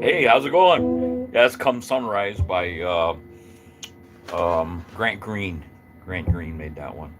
Hey, how's it going? Yeah, that's Come Sunrise by Grant Green. Grant Green made that one.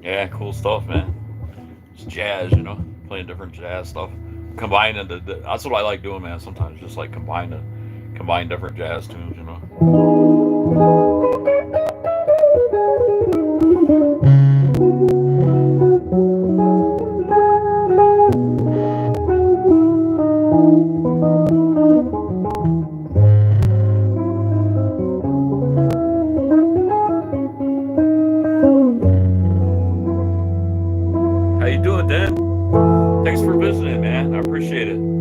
Yeah, cool stuff, man. It's jazz, playing different jazz stuff, combining That's what I like doing, man. Sometimes just like combine different jazz tunes. How you doing, Dan? Thanks for visiting, man. I appreciate it.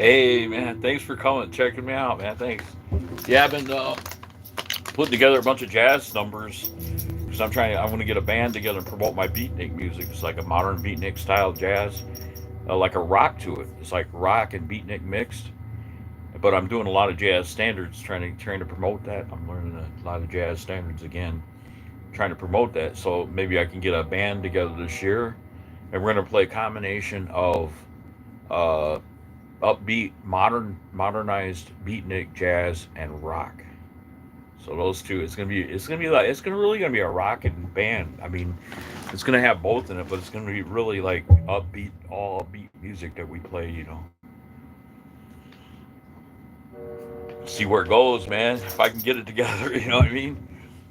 Hey man, thanks for coming, checking me out, man. Thanks. Yeah, I've been putting together a bunch of jazz numbers because I want to get a band together and promote my beatnik music. It's like a modern beatnik style jazz, like a rock to it. It's like rock and beatnik mixed. But I'm doing a lot of jazz standards, trying to promote that. I'm learning a lot of jazz standards again, trying to promote that. So maybe I can get a band together this year, and we're gonna play a combination of uh, upbeat, modernized beatnik jazz and rock. So those two, it's gonna be a rockin' band. I mean, it's gonna have both in it, but it's gonna be really like upbeat, all upbeat music that we play. See where it goes, man. If I can get it together, you know what I mean.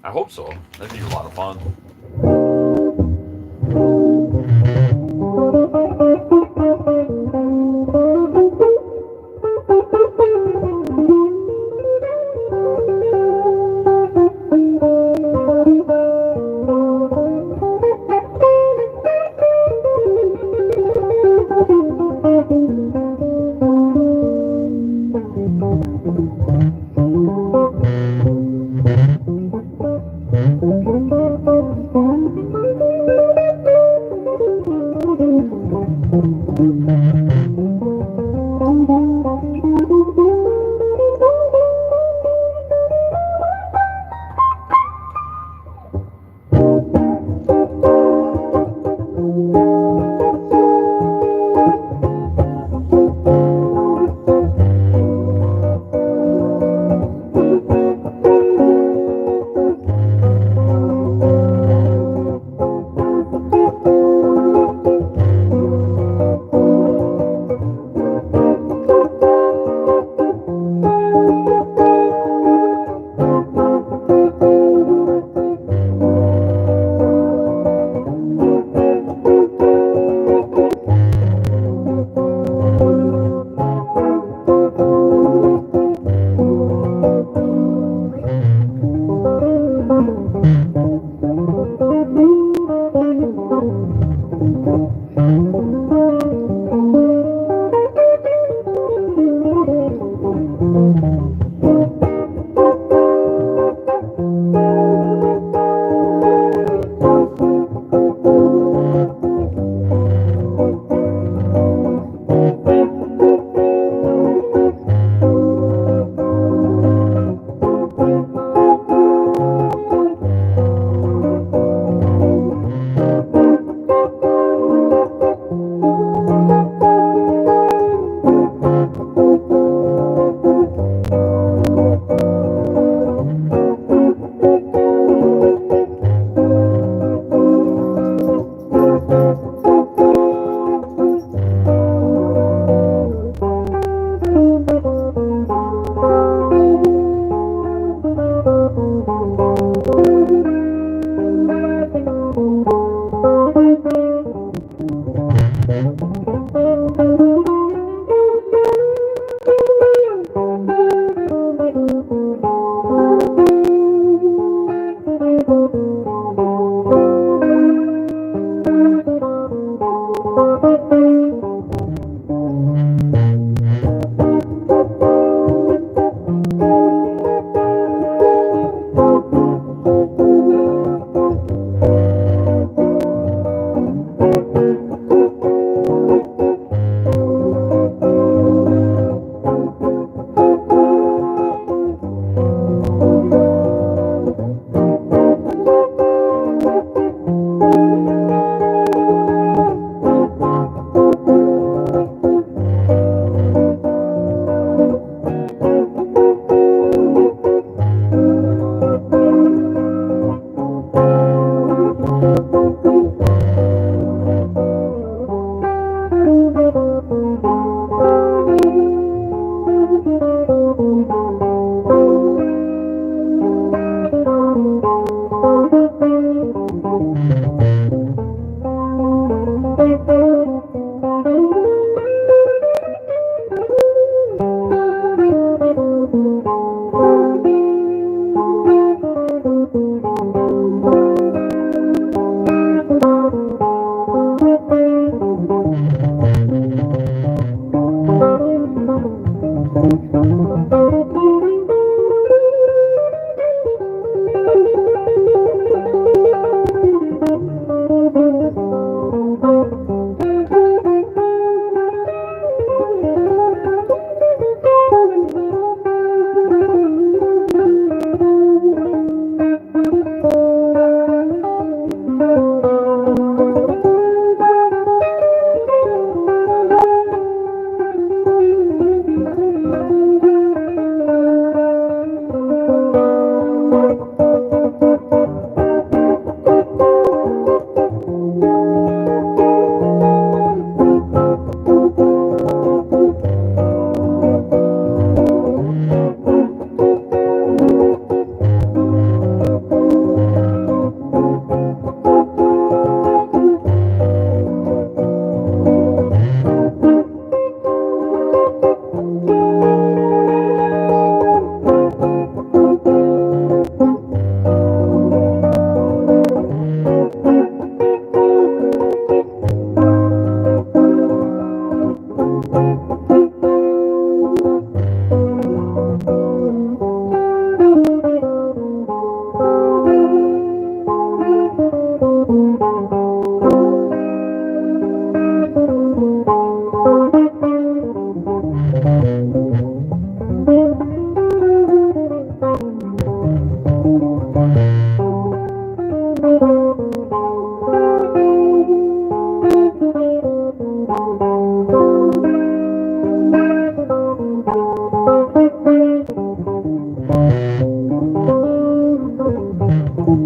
I hope so. That'd be a lot of fun.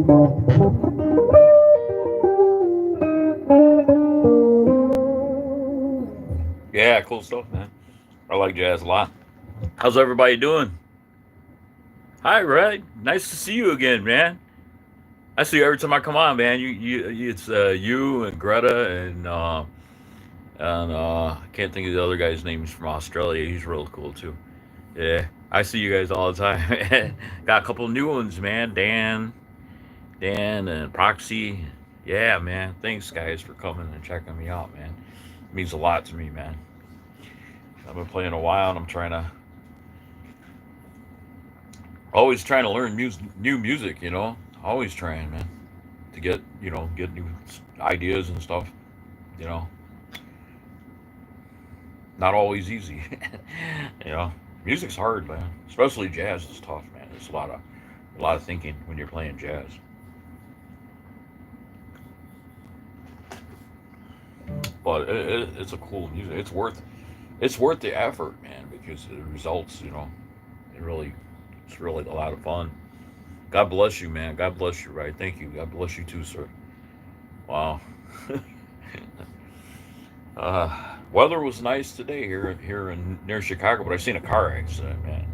Yeah, cool stuff, man. I like jazz a lot. How's everybody doing? Hi, Red. Nice to see you again, man. I see you every time I come on, man. It's you and Greta and I can't think of the other guy's name. He's from Australia. He's real cool too. Yeah, I see you guys all the time. Got a couple new ones, man. Dan, and Proxy. Yeah, man. Thanks, guys, for coming and checking me out, man. It means a lot to me, man. I've been playing a while, and I'm always trying to learn new music. Always trying, man, to get new ideas and stuff. You know, not always easy. you know, music's hard, man. Especially jazz is tough, man. It's a lot of thinking when you're playing jazz. But it's a cool music. It's worth the effort, man, because the results, it really it's really a lot of fun. God bless you, man. God bless you, right? Thank you. God bless you too, sir. Wow. Weather was nice today here in near Chicago, but I seen a car accident, man.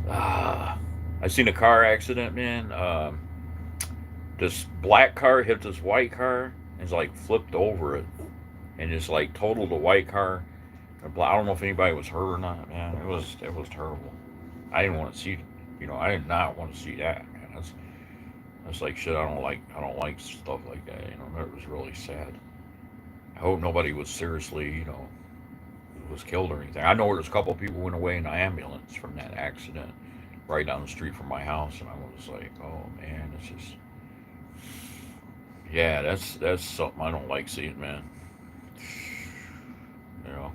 I seen a car accident, man. This black car hit this white car and it's like flipped over it and just like totaled the white car. I don't know if anybody was hurt or not, man. It was terrible. I didn't want to see, I did not want to see that, man. That's like shit. I don't like stuff like that. That was really sad. I hope nobody was seriously, was killed or anything. I know there's a couple of people went away in an ambulance from that accident right down the street from my house, and I was like, oh man, it's just, yeah, that's something I don't like seeing, man. You know.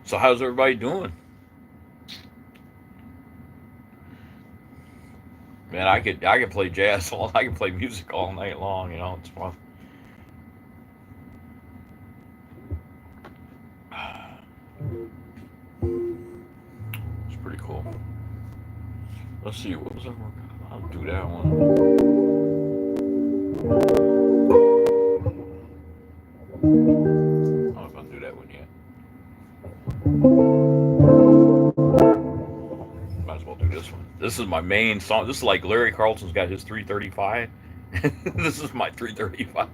So how's everybody doing? Man, I could play jazz all I can play music all night long, it's fun. It's pretty cool. Let's see, what was I working on? I'll do that one. I don't know if I'll do that one yet. Might as well do this one. This is my main song. This is like Larry Carlton's got his 335. This is my 335.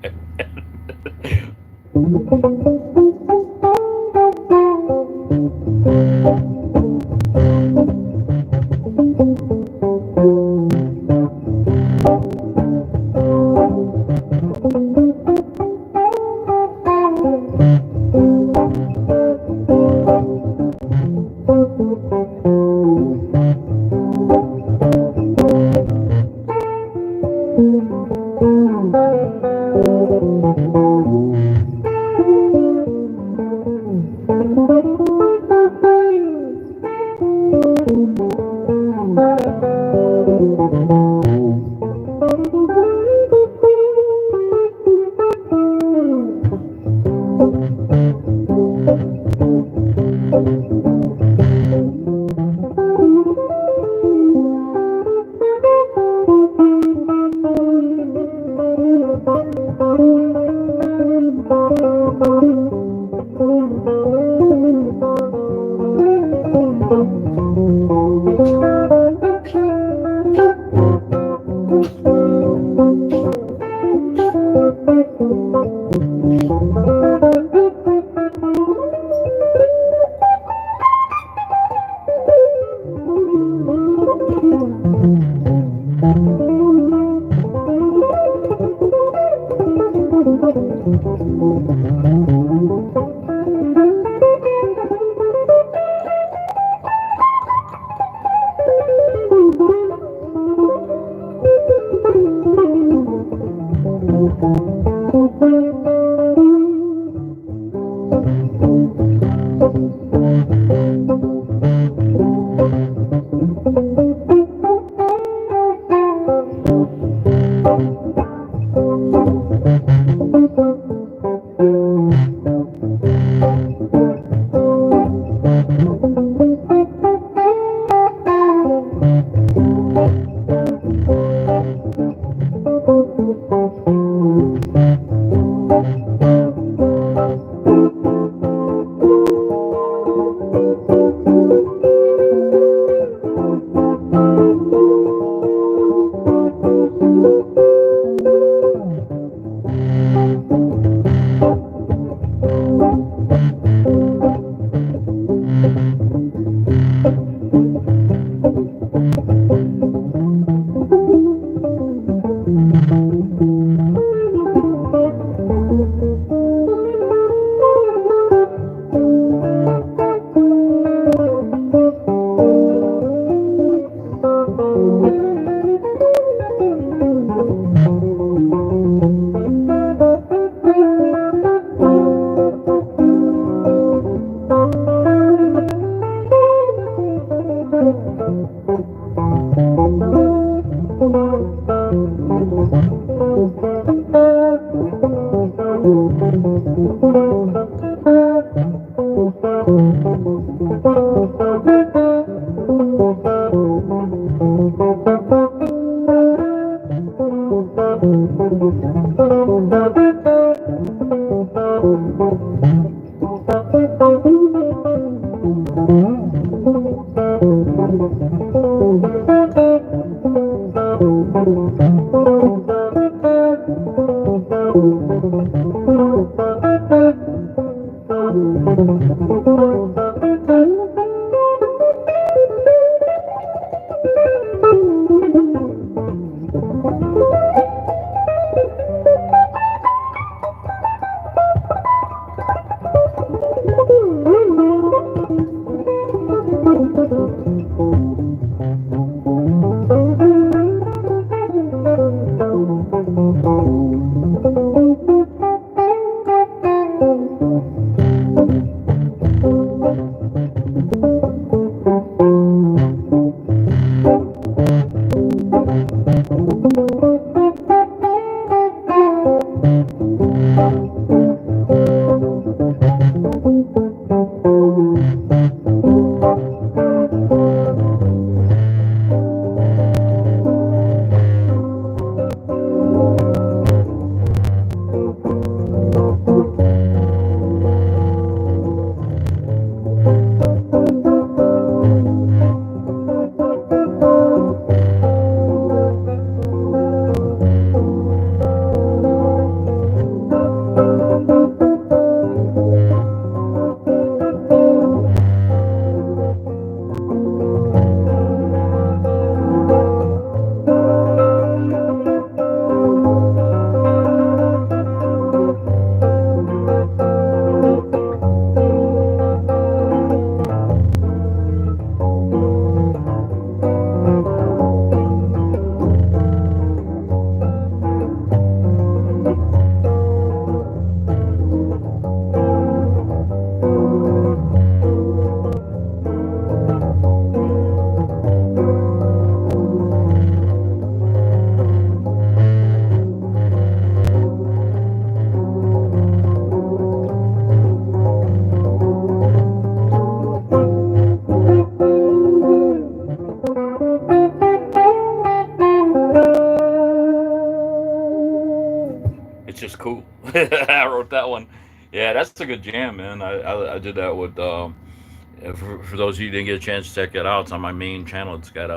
It's just cool. I wrote that one. Yeah, that's a good jam, man. I did that with. For those of you who didn't get a chance to check it out, it's on my main channel. It's got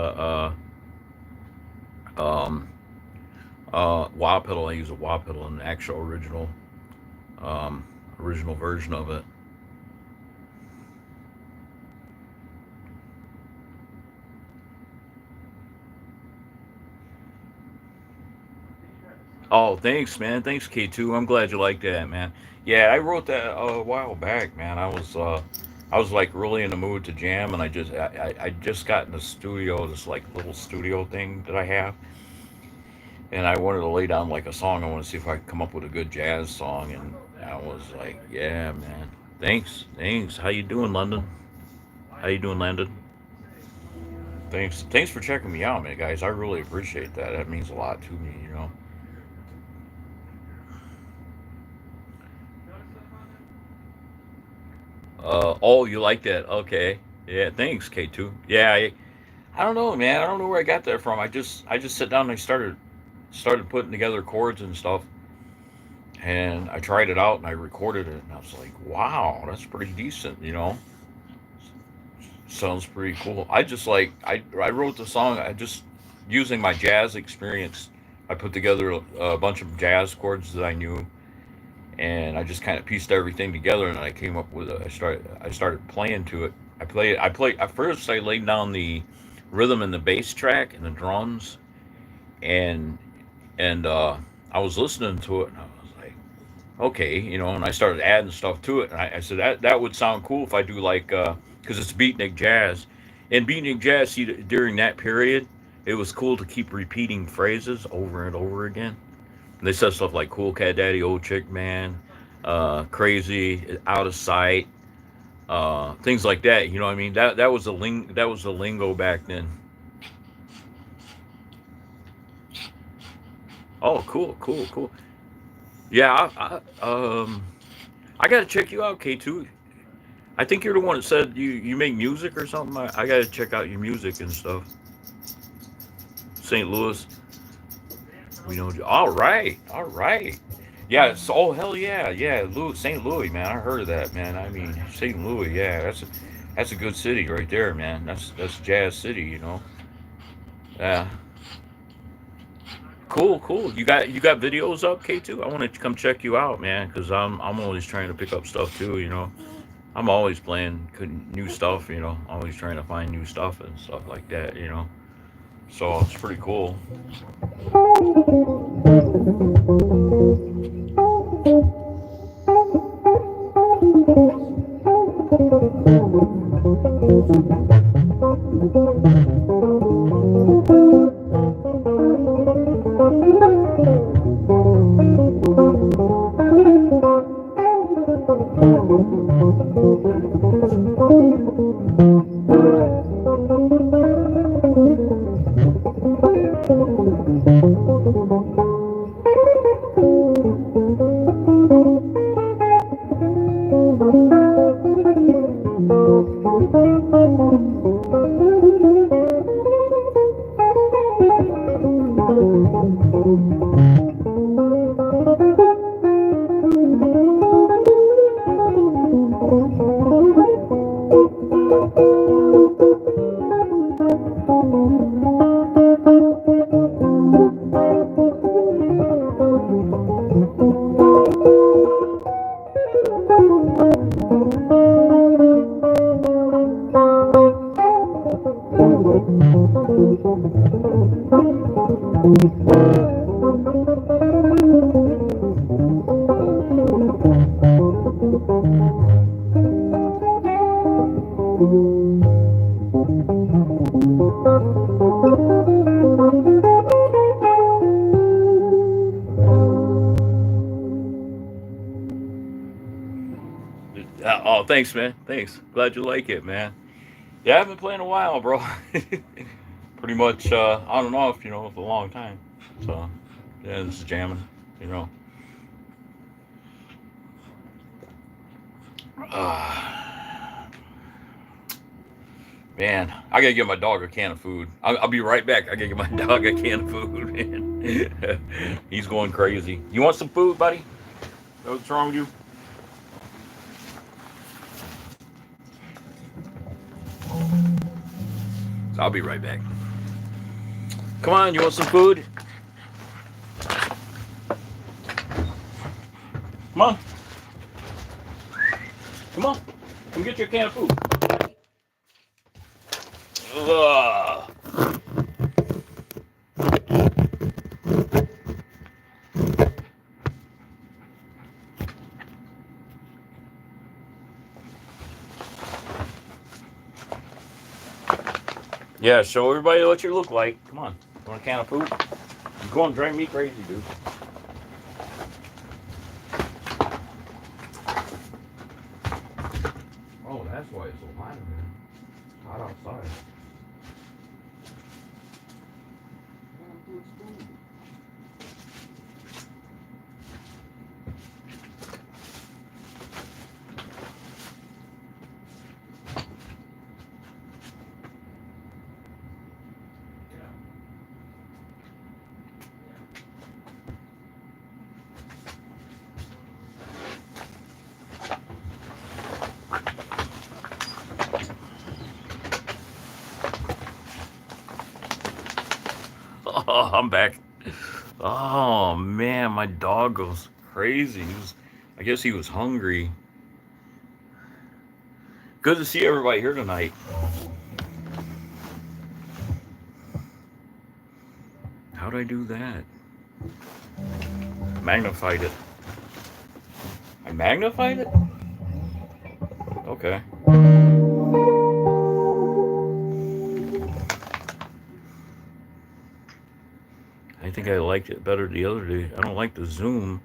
um wah pedal. I use a wah pedal, an actual um, original version of it. Oh, thanks, man. Thanks, K2. I'm glad you like that, man. Yeah, I wrote that a while back, man. I was like really in the mood to jam, and I just got in the studio, this like little studio thing that I have, and I wanted to lay down like a song. I want to see if I could come up with a good jazz song, and I was like, yeah, man. Thanks, thanks. How you doing, London? How you doing, Landon? Thanks for checking me out, man, guys. I really appreciate that. That means a lot to me, you know. Oh, you like that? Okay. Yeah, thanks, K2. Yeah, I don't know, man. I don't know where I got that from. I just sat down and I started putting together chords and stuff, and I tried it out and I recorded it, and I was like, wow, that's pretty decent, you know. Sounds pretty cool. I wrote the song. I just using my jazz experience. I put together a bunch of jazz chords that I knew, and I just kind of pieced everything together, and I came up with I started playing to it. I played at first. I laid down the rhythm and the bass track and the drums, and and I was listening to it, and I was like, okay, you know, and I started adding stuff to it, and I said that would sound cool if I do like because it's beatnik jazz, and beatnik jazz. See, during that period, it was cool to keep repeating phrases over and over again. They said stuff like "cool cat daddy, old chick man," "crazy," "out of sight," things like that. You know what I mean? That was the lingo back then. Oh, cool, cool, cool. Yeah, I gotta check you out, K2. I think you're the one that said you make music or something. I gotta check out your music and stuff. St. Louis, we know. All right, all right. Yeah. Oh hell yeah, yeah. St. Louis, man. I heard of that, man. I mean, St. Louis. Yeah, that's a good city right there, man. That's Jazz City, you know. Yeah. Cool, cool. You got videos up, K2? I want to come check you out, man, because I'm always trying to pick up stuff too. You know, I'm always playing new stuff. You know, always trying to find new stuff and stuff like that. You know, so it's pretty cool. Oh, thanks, man. Thanks. Glad you like it, man. Yeah, I've been playing a while, bro. Pretty much on and off, you know, for a long time. So yeah, this is jamming, you know. Uh, Man, I gotta get my dog a can of food. I'll be right back. I gotta get my dog a can of food, man. He's going crazy. You want some food, buddy? What's wrong with you? So I'll be right back. Come on, you want some food? Come on, come on. Come get your can of food. Ugh. Yeah, show everybody what you look like. Come on. You want a can of food? You're going to drive me crazy, dude. Oh, that's why it's so hot in here. It's hot outside. Oh, I'm back. Oh man, my dog goes crazy. I guess he was hungry. Good to see everybody here tonight. How'd I do that? Magnified it. I magnified it? Okay. I think I liked it better the other day. I don't like the zoom.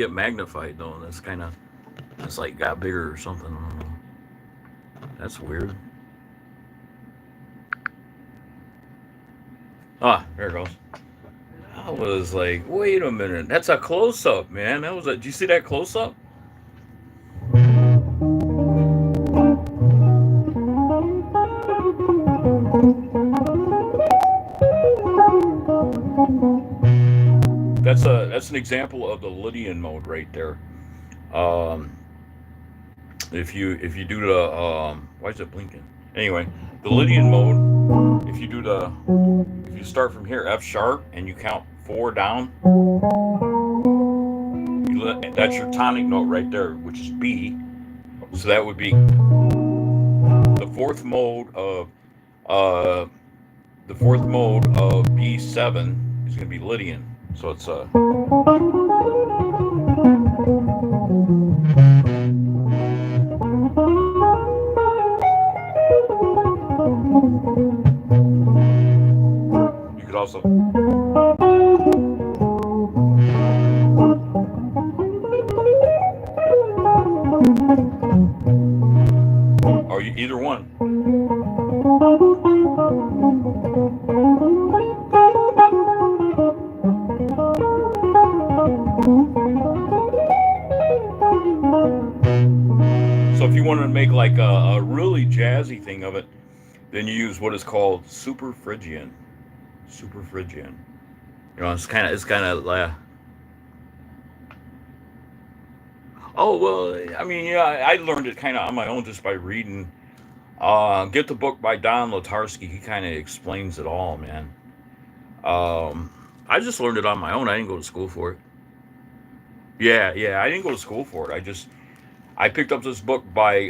get magnified though. That's like got bigger or something. I don't know. That's weird. Ah, there it goes. I was like, wait a minute, that's a close up, man. That was a. Did you see that close up? That's an example of the Lydian mode right there. Um, if you do the why is it blinking? Anyway, the Lydian mode. If you do the if you start from here, F sharp, and you count four down, that's your tonic note right there, which is B. So that would be the fourth mode of uh the fourth mode of B7 is going to be Lydian. So it's you could also or either one. So if you wanted to make like a really jazzy thing of it, then you use what is called super Phrygian. Super Phrygian. You know, it's kind of oh well, I mean, yeah, I learned it kind of on my own just by reading. Get the book by Don Latarski. He kind of explains it all, man. I just learned it on my own. I didn't go to school for it. Yeah, yeah, I didn't go to school for it. I picked up this book by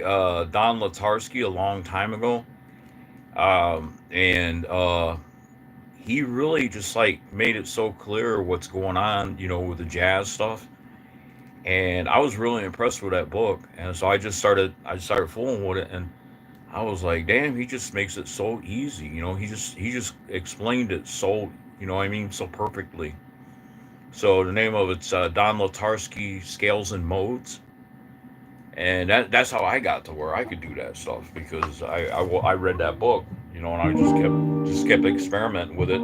Don Latarski a long time ago, and he really just like made it so clear what's going on, you know, with the jazz stuff. And I was really impressed with that book, and so I started fooling with it, and I was like, damn, he just makes it so easy, you know. He just explained it so, you know what I mean, so perfectly. So the name of it's Don Latarski Scales and Modes, and that's how I got to where I could do that stuff because I read that book, you know, and I just kept experimenting with it.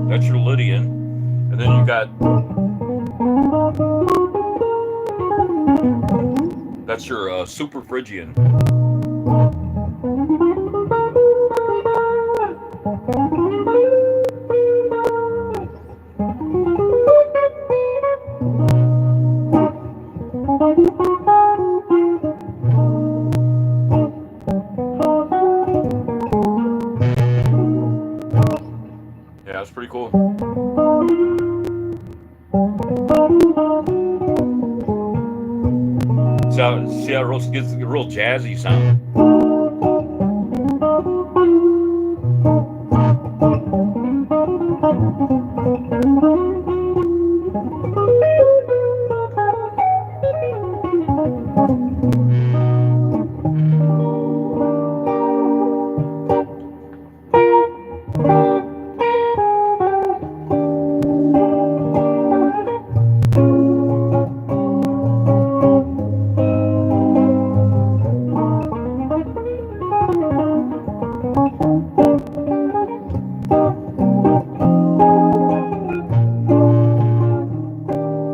That's your Lydian, and then you got that's your Super Phrygian. Yeah, that's pretty cool. So see how it gets a real jazzy sound.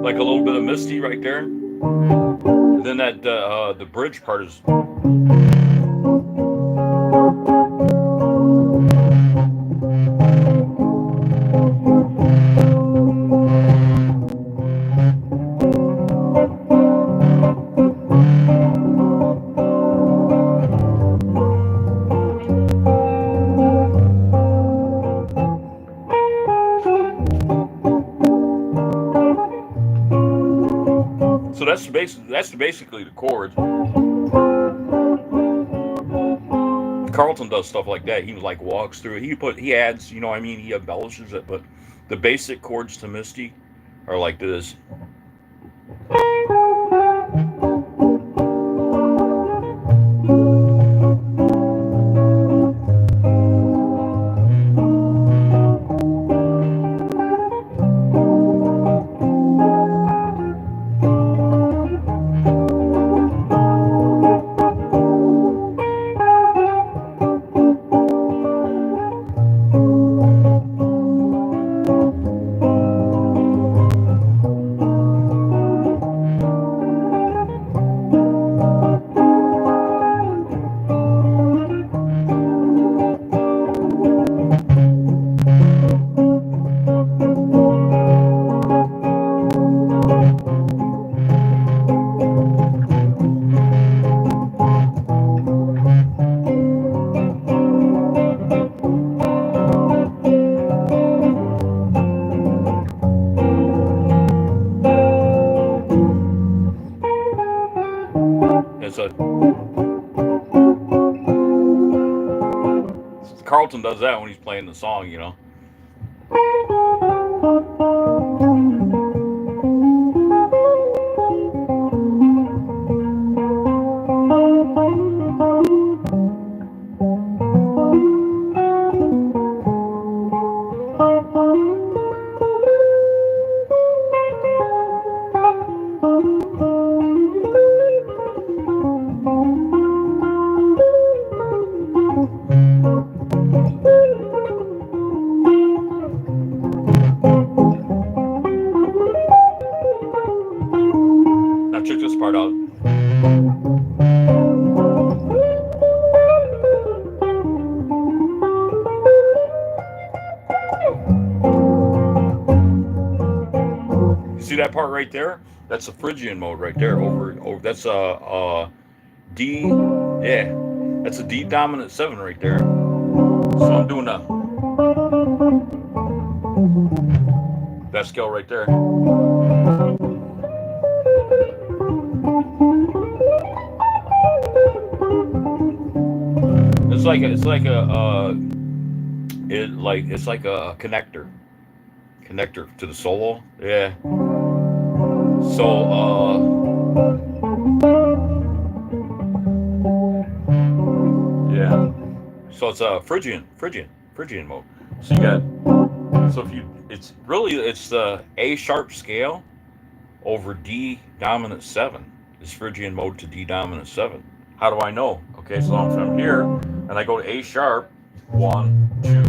Like a little bit of Misty right there, and then that the bridge part is so that's basically the chords. Carlton does stuff like that. He like walks through it. He adds, you know what I mean, he embellishes it, but the basic chords to Misty are like this. Carlton does that when he's playing the song, you know. Now check this part out. You see that part right there? That's the Phrygian mode right there. Over. That's a D. Yeah, that's a D dominant 7 right there. So I'm doing that scale right there. It's like a connector to the solo. Yeah. So yeah. So it's a Phrygian mode. So you got it's the A sharp scale over D dominant 7 is Phrygian mode to D dominant 7. How do I know? Okay, so I'm from here and I go to A sharp, 1, 2,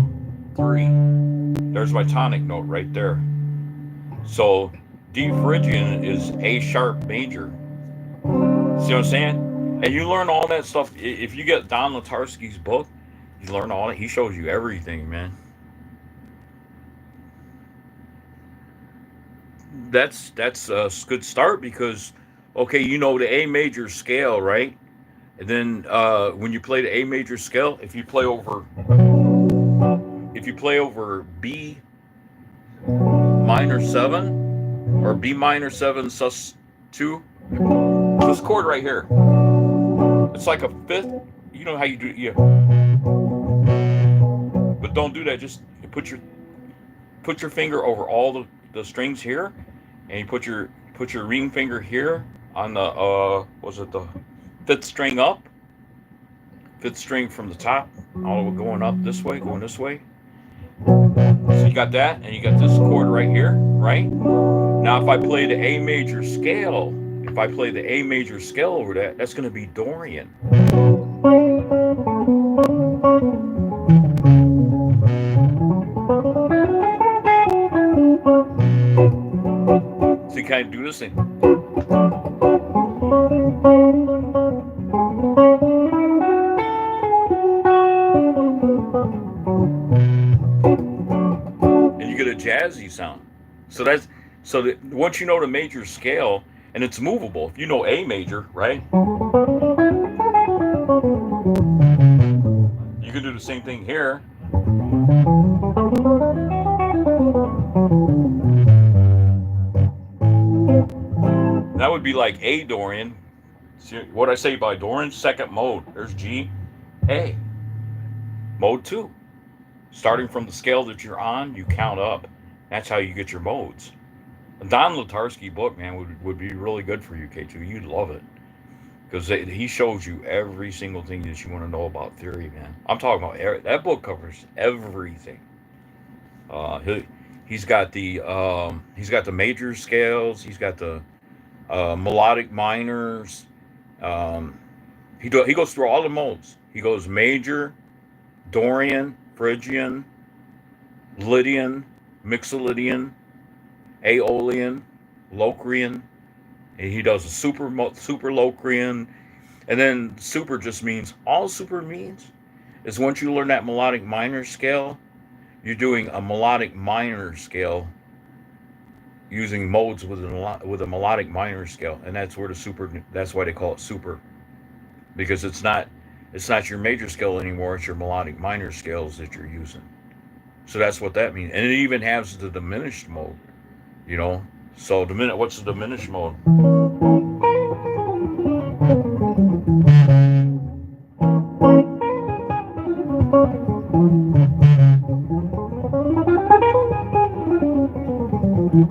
3. There's my tonic note right there. So D Phrygian is A sharp major. See what I'm saying? And you learn all that stuff. If you get Don Latarski's book, you learn all it. He shows you everything, man. That's a good start because, okay, you know the A major scale, right? And then when you play the A major scale, if you play over B minor 7 or B minor 7 sus 2, this chord right here, it's like a fifth. You know how you do it, yeah. But don't do that. Just put your finger over all the strings here, and you put your ring finger here on the the fifth string up, fifth string from the top, all going up this way, going this way. So you got that, and you got this chord right here, right? Now, if I play the A major scale, over that, that's going to be Dorian. So you kind of do this thing. And you get a jazzy sound. So once you know the major scale, and it's movable. If you know A major, right? You can do the same thing here. That would be like A Dorian. See what I say by Dorian? Second mode. There's G, A. Mode 2. Starting from the scale that you're on, you count up. That's how you get your modes. A Don Latarski book, man, would be really good for you, K2. You'd love it. Because he shows you every single thing that you want to know about theory, man. I'm talking about, that book covers everything. He's got the major scales. He's got the melodic minors. He goes through all the modes. He goes major, Dorian, Phrygian, Lydian, Mixolydian, Aeolian, Locrian. And he does a super Locrian. And then super just means, all super means is once you learn that melodic minor scale, you're doing a melodic minor scale using modes with a melodic minor scale. And that's why they call it super. Because it's not your major scale anymore, it's your melodic minor scales that you're using. So that's what that means. And it even has the diminished mode, you know. So what's the diminished mode? And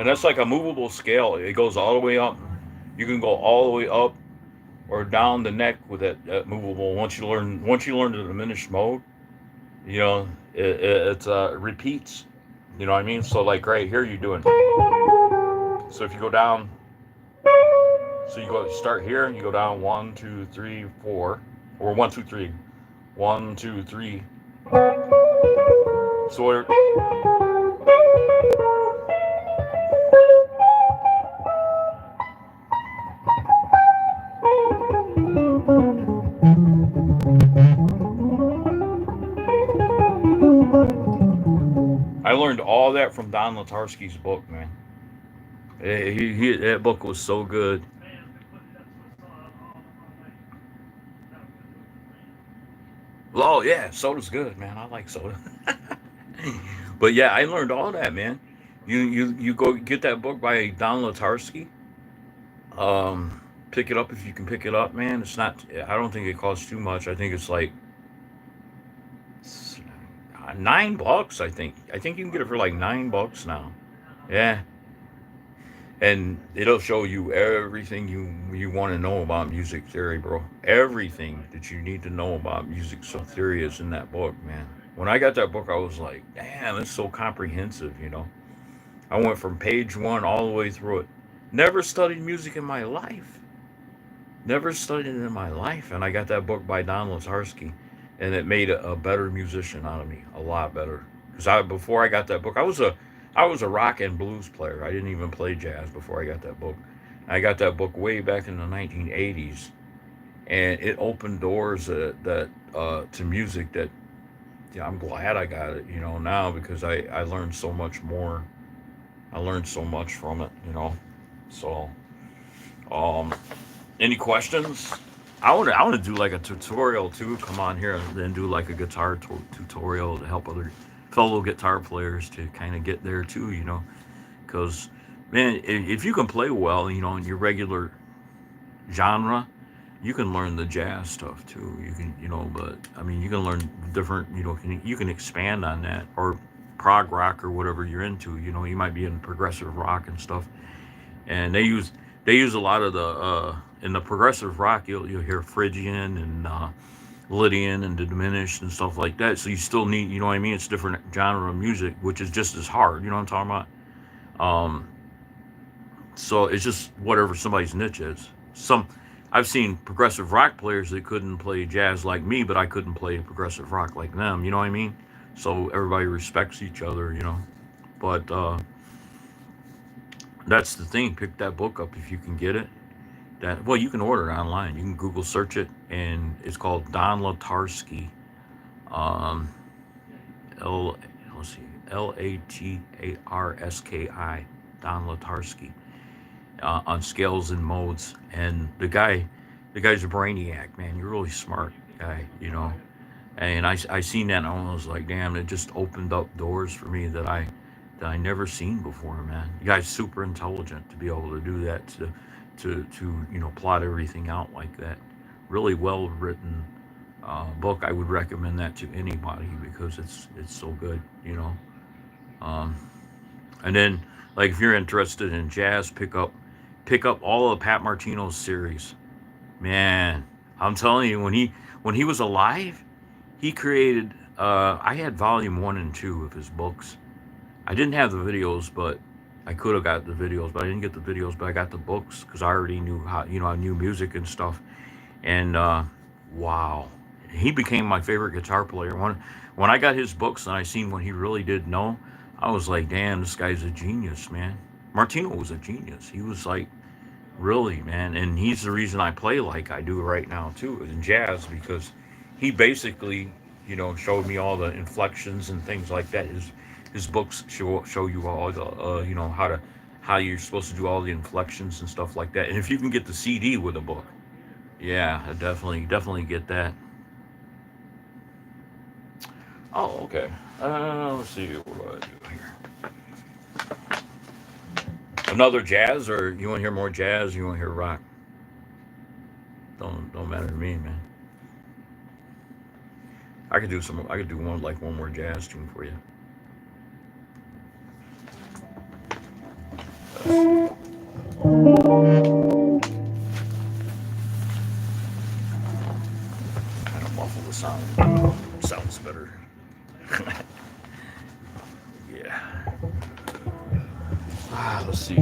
that's like a movable scale. It goes all the way up. You can go all the way up or down the neck with that movable. Once you learn the diminished mode, you know it repeats. You know what I mean? So like right here, you're doing. So if you go down, so you go start here, you go down 1, 2, 3, 4, or 1, 2, 3, 1, 2, 3. So I learned all that from Don Latarski's book, man. That book was so good. Oh yeah, soda's good, man. I like soda. But yeah, I learned all that, man. You go get that book by Don Latarski. Pick it up if you can pick it up, man. It's not. I don't think it costs too much. I think it's like $9. I think you can get it for like $9 now. Yeah, and it'll show you everything you want to know about music theory, bro. Everything that you need to know about music theory is in that book, man. When I got that book, I was like, damn, it's so comprehensive, you know. I went from page one all the way through it. Never studied music in my life. Never studied it in my life. And I got that book by Don Latarski, and it made a better musician out of me, a lot better. Because before I got that book, I was a rock and blues player. I didn't even play jazz before I got that book. I got that book way back in the 1980s, and it opened doors to music that, yeah, I'm glad I got it, now, because I learned so much more. I learned so much from it, So, um, any questions? I want to do like a tutorial too. Come on here and then do like a guitar tutorial to help other fellow guitar players to kind of get there too. Because man, if you can play well, in your regular genre, you can learn the jazz stuff too. You can, but I mean, you can learn different. You can expand on that, or prog rock or whatever you're into. You might be in progressive rock and stuff, and they use a lot of the in the progressive rock. You'll hear Phrygian and Lydian and the diminished and stuff like that. So you still need, what I mean. It's different genre of music, which is just as hard. You know what I'm talking about? So it's just whatever somebody's niche is. I've seen progressive rock players that couldn't play jazz like me, but I couldn't play progressive rock like them. You know what I mean? So everybody respects each other. But that's the thing. Pick that book up if you can get it. You can order it online. You can Google search it, and it's called Don Latarski. Um, L let's see, Latarski. Don Latarski, on scales and modes. And the guy's a brainiac, man. You're a really smart guy. And I seen that, and I was like, damn, it just opened up doors for me that I never seen before, man. The guy's super intelligent to be able to do that, to plot everything out like that. Really well written book. I would recommend that to anybody because it's so good. Um, and then, like, if you're interested in jazz, pick up all of Pat Martino's series. Man, I'm telling you, when he was alive, he created. I had volume 1 and 2 of his books. I didn't have the videos, but I could have got the videos, but I didn't get the videos. But I got the books because I already knew how. I knew music and stuff. And wow, he became my favorite guitar player. When I got his books and I seen what he really did know, I was like, damn, this guy's a genius, man. Martino was a genius. He was like, really, man, and he's the reason I play like I do right now too in jazz, because he basically, showed me all the inflections and things like that. His books show you all the how you're supposed to do all the inflections and stuff like that. And if you can get the CD with a book, yeah, I definitely get that. Oh, okay. Let's see what do I do here. Another jazz, or you want to hear more jazz? Or you want to hear rock? Don't matter to me, man. I could do some. I could do one like one more jazz tune for you. Kind of muffle the sound. Sounds better. Yeah. Let's see.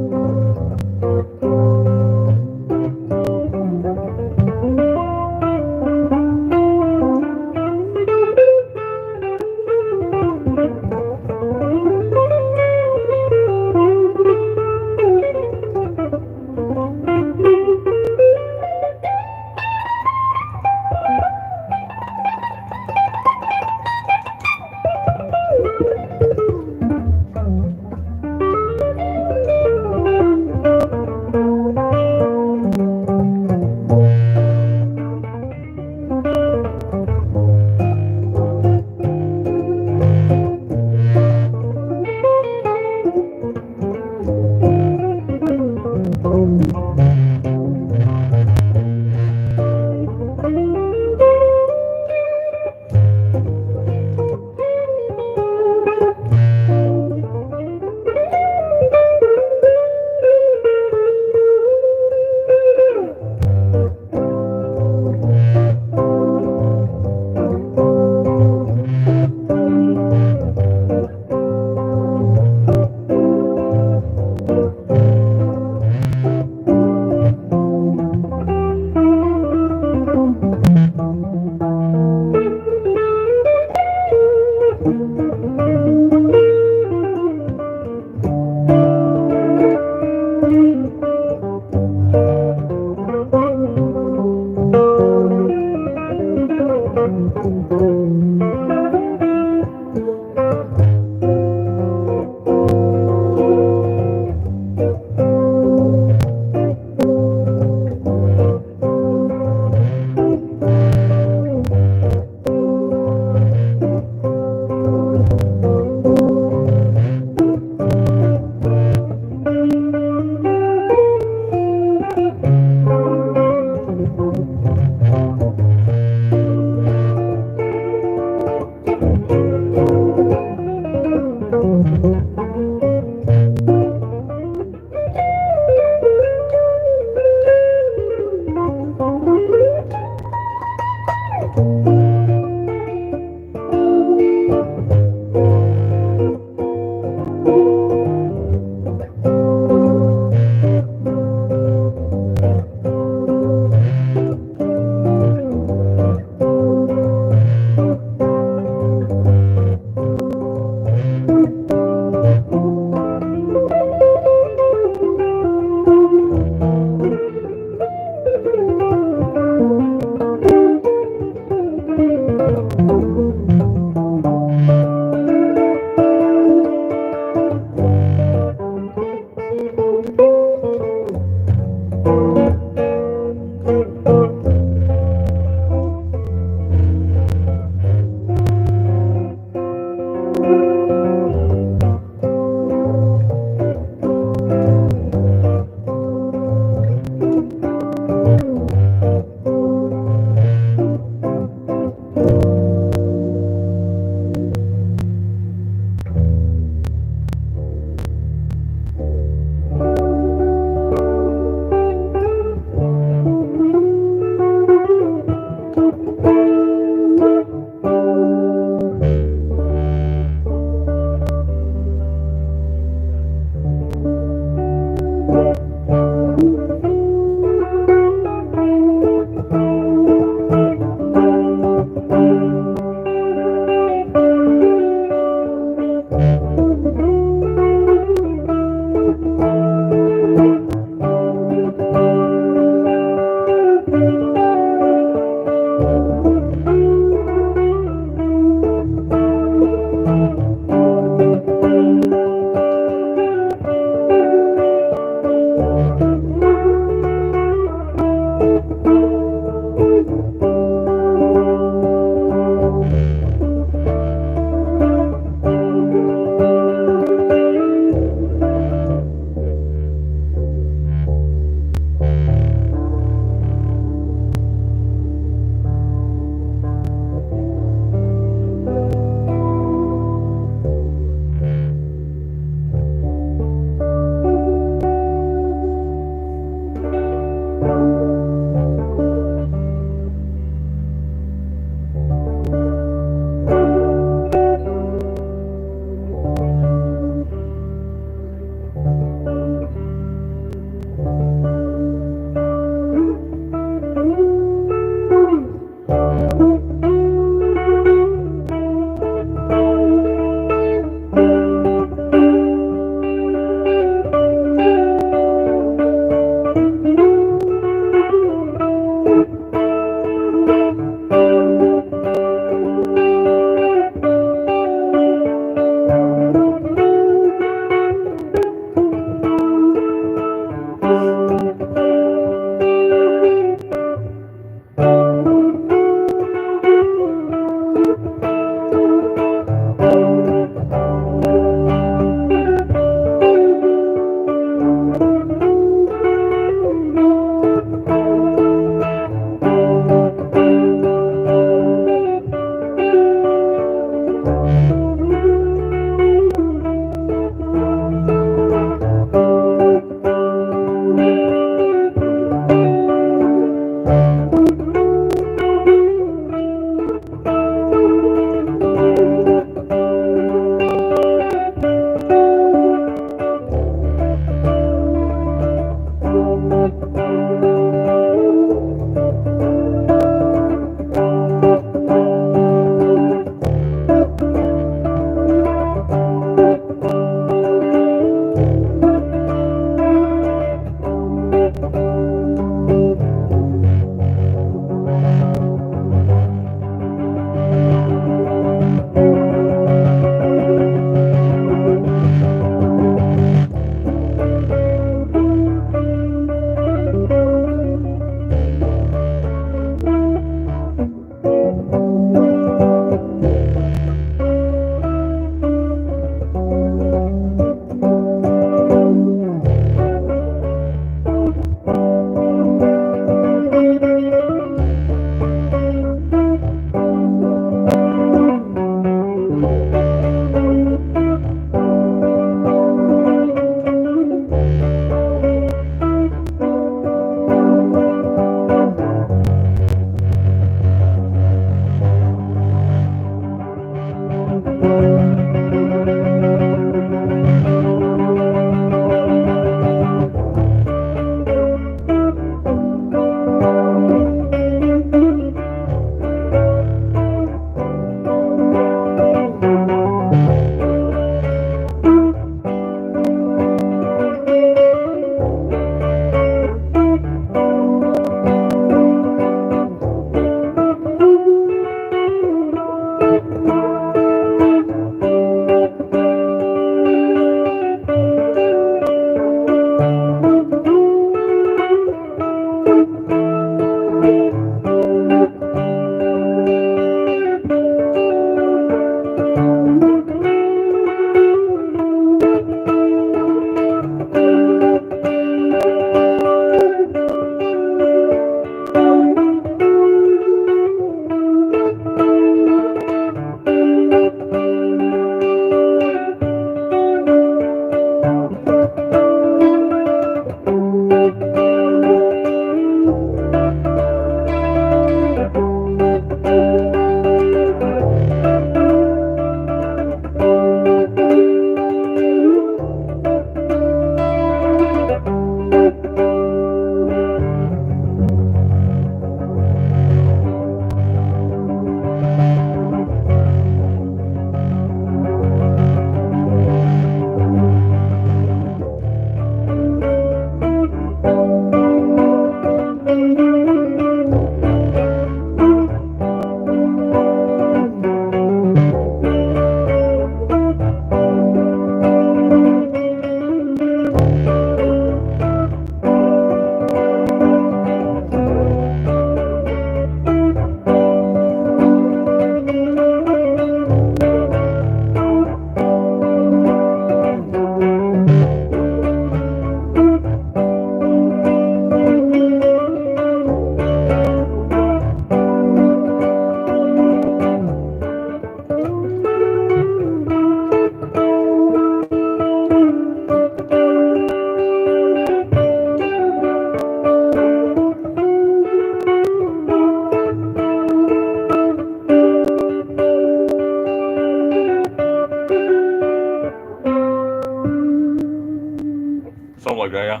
like that, yeah.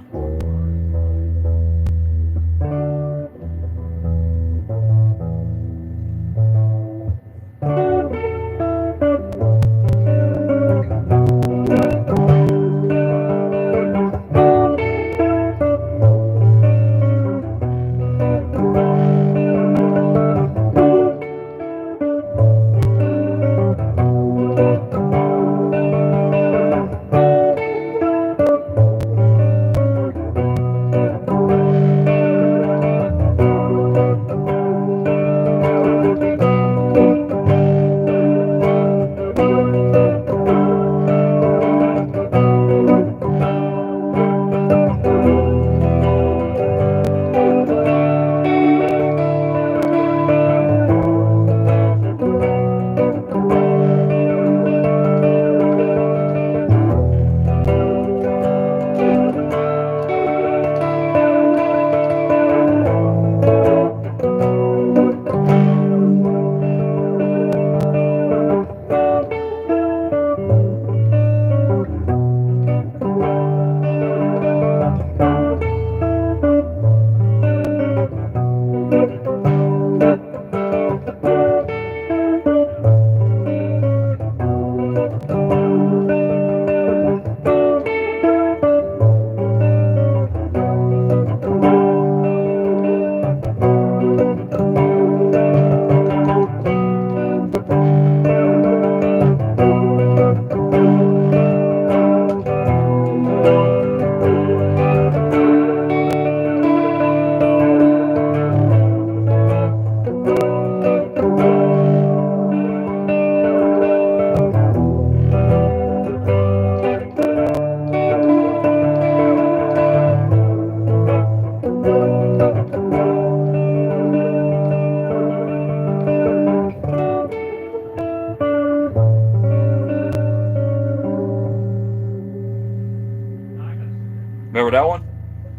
Remember that one?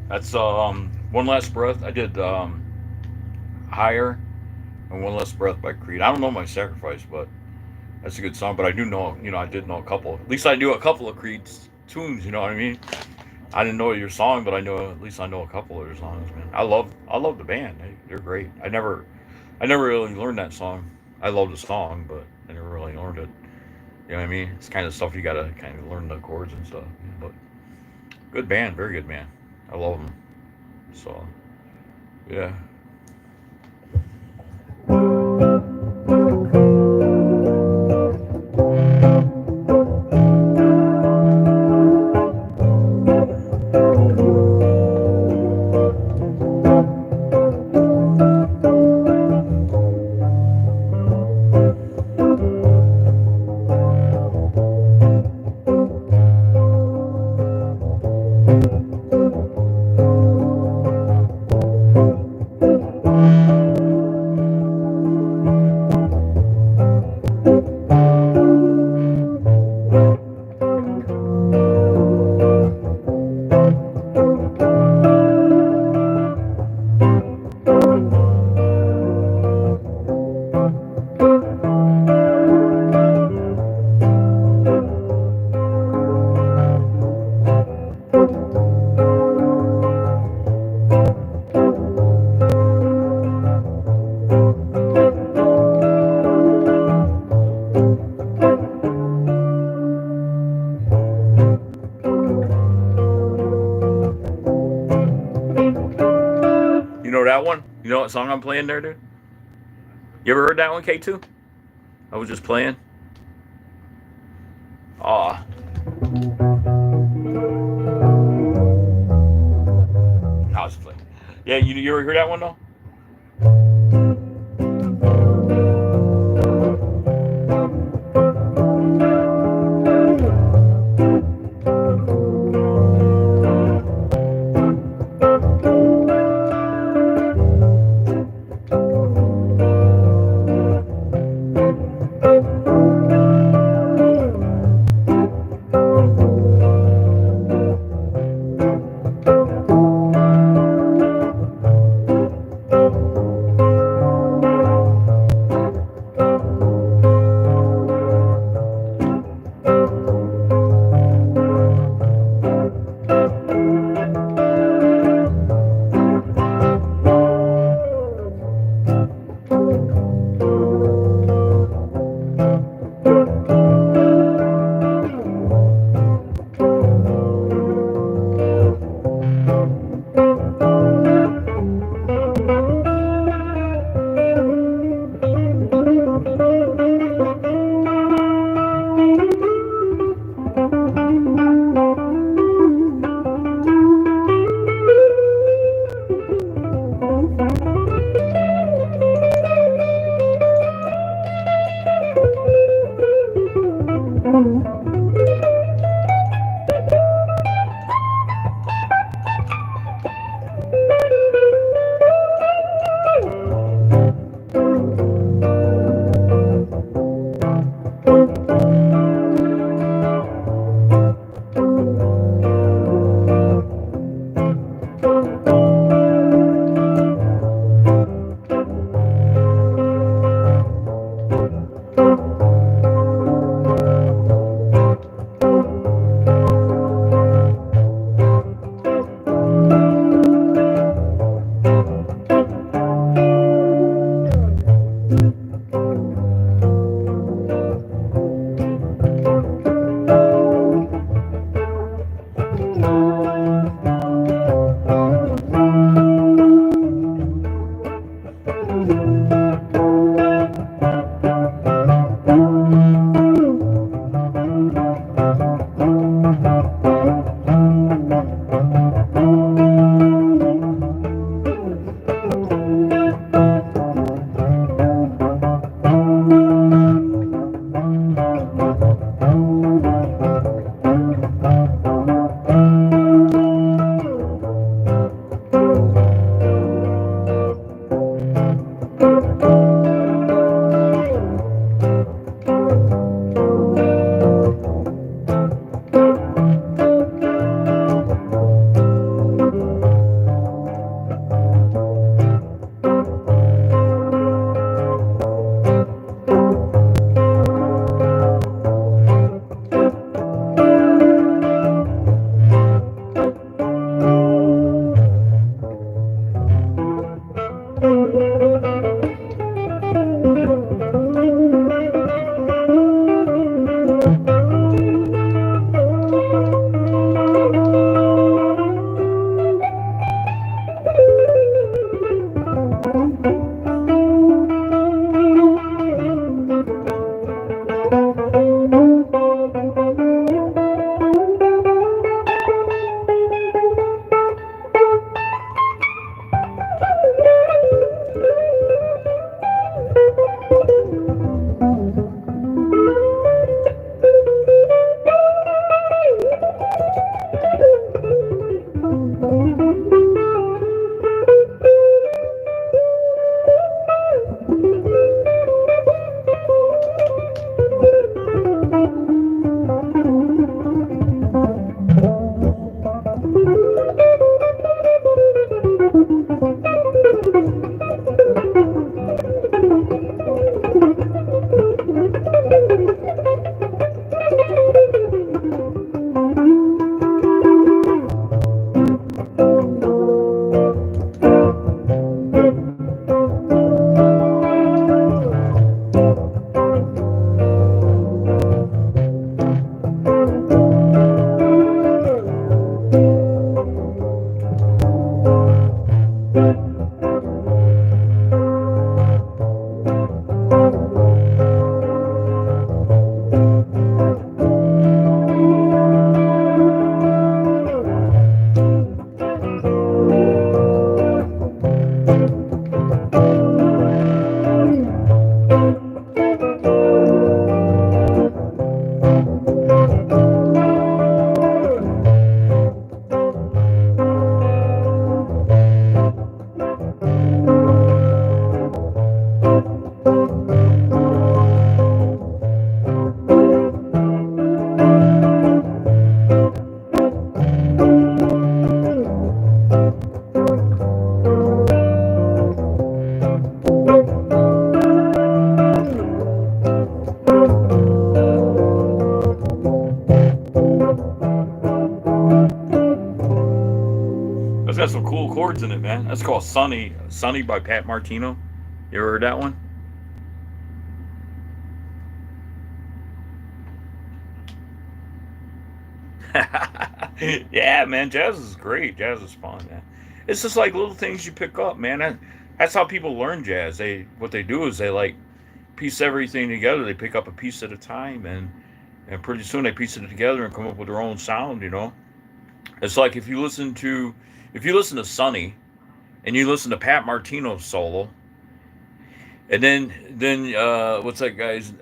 That's One Last Breath. I did Higher and One Last Breath by Creed. I don't know My Sacrifice, but that's a good song. But I do know, I did know a couple. At least I knew a couple of Creed's tunes. You know what I mean? I didn't know your song, but at least I know a couple of their songs, man. I love the band. They're great. I never really learned that song. I love the song, but I never really learned it. You know what I mean? It's kind of stuff you gotta kind of learn the chords and stuff. But good band, very good band. I love them. So yeah. You know that one? You know what song I'm playing there, dude? You ever heard that one, K2? I was just playing. Aw. I was playing. Yeah, you ever hear that one though? That's got some cool chords in it, man. That's called Sunny. Sunny by Pat Martino. You ever heard that one? Yeah, man. Jazz is great. Jazz is fun, man. It's just like little things you pick up, man. That's how people learn jazz. What they do is they like piece everything together. They pick up a piece at a time, and pretty soon they piece it together and come up with their own sound. It's like if you listen to Sonny and you listen to Pat Martino's solo, and then what's that guy's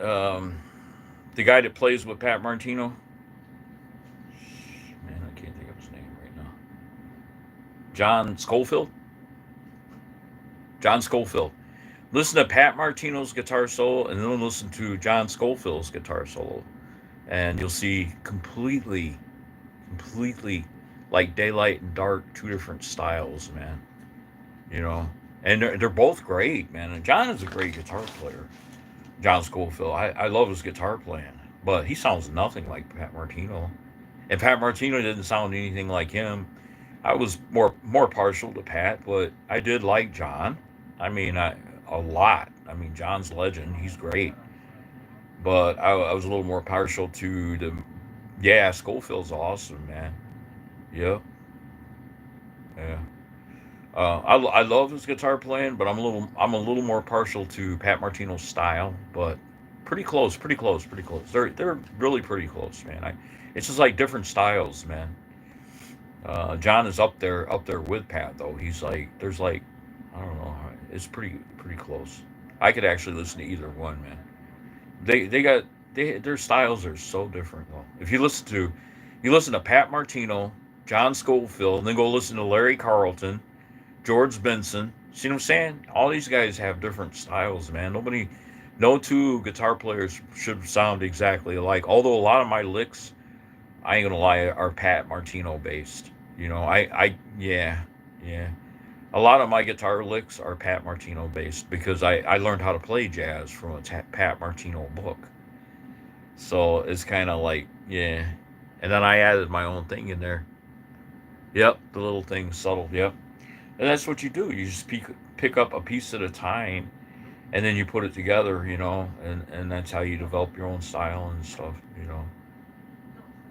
the guy that plays with Pat Martino. Man, I can't think of his name right now. John Schofield. John Schofield. Listen to Pat Martino's guitar solo, and then listen to John Schofield's guitar solo, and you'll see completely like daylight and dark, two different styles, man. You know, and they're both great, man. And John is a great guitar player. John Schofield. I love his guitar playing, but he sounds nothing like Pat Martino. And Pat Martino didn't sound anything like him. I was more partial to Pat, but I did like John. I mean, a lot. I mean, John's legend. He's great, but I was a little more partial to the. Yeah, Schofield's awesome, man. Yep. Yeah. I love his guitar playing, but I'm a little more partial to Pat Martino's style, but pretty close. They're really pretty close, man. It's just like different styles, man. John is up there with Pat though. He's like there's like I don't know, it's pretty close. I could actually listen to either one, man. They got their styles are so different though. If you listen to Pat Martino, John Schofield, and then go listen to Larry Carlton, George Benson. See what I'm saying? All these guys have different styles, man. No two guitar players should sound exactly alike. Although a lot of my licks, I ain't gonna lie, are Pat Martino based. Yeah, yeah. A lot of my guitar licks are Pat Martino based because I learned how to play jazz from a Pat Martino book. So it's kind of like, yeah. And then I added my own thing in there. Yep, the little things, subtle. Yep. And that's what you do. You just pick up a piece at a time, and then you put it together, and that's how you develop your own style and stuff.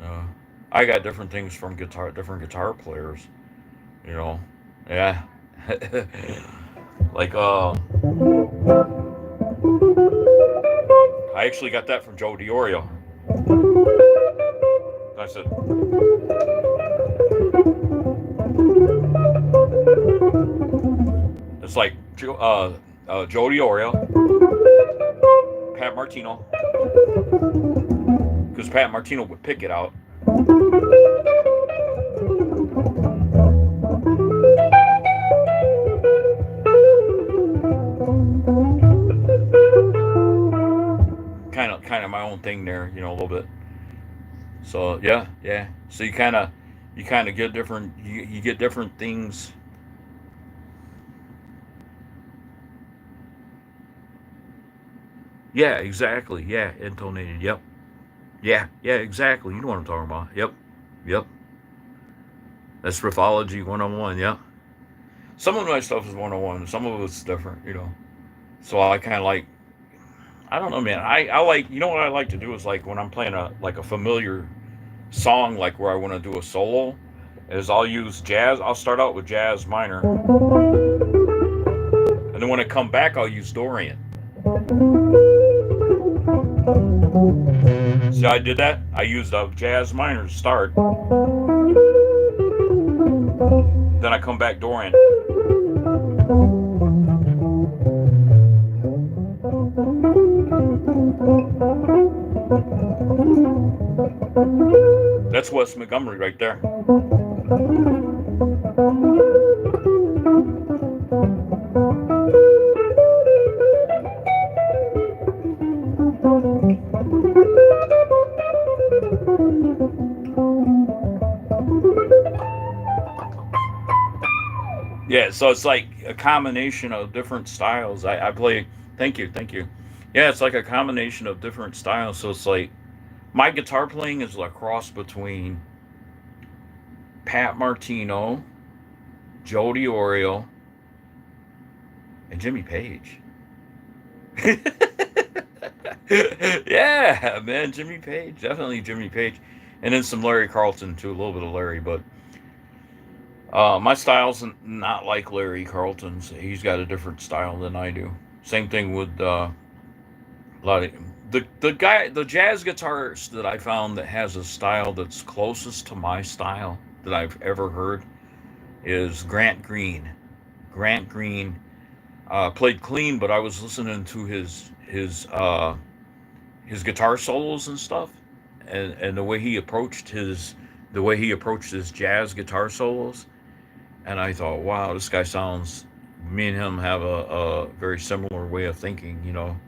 Uh, I got different things from different guitar players, you know. Yeah. Like, I actually got that from Joe Diorio. I said, it's like Joe Diorio, Pat Martino, because Pat Martino would pick it out. Kind of my own thing there, a little bit. So yeah, yeah. So you kind of get different. You get different things. Yeah, exactly. Yeah, intonated. Yep. Yeah, yeah, exactly. You know what I'm talking about. Yep, yep. That's riffology 101. Yep. Some of my stuff is 101. Some of it's different. So I kind of like. I don't know, man. I like. What I like to do is like when I'm playing a familiar song, like where I want to do a solo, is I'll use jazz. I'll start out with jazz minor, and then when I come back, I'll use Dorian. See, I did that. I used a jazz minor to start. Then I come back Dorian. That's Wes Montgomery right there. Yeah, so it's like a combination of different styles. I play. Thank you, thank you. Yeah, it's like a combination of different styles. So it's like my guitar playing is a cross between Pat Martino, Joe Diorio, and Jimmy Page. Yeah, man, Jimmy Page, definitely Jimmy Page, and then some Larry Carlton too, a little bit of Larry, but my style's not like Larry Carlton's. He's got a different style than I do. Same thing with a lot of the jazz guitarist that I found that has a style that's closest to my style that I've ever heard is Grant Green. Grant Green played clean, but I was listening to his guitar solos and stuff, and the way he approached his jazz guitar solos, and I thought, wow, this guy sounds. Me and him have a very similar way of thinking, you know.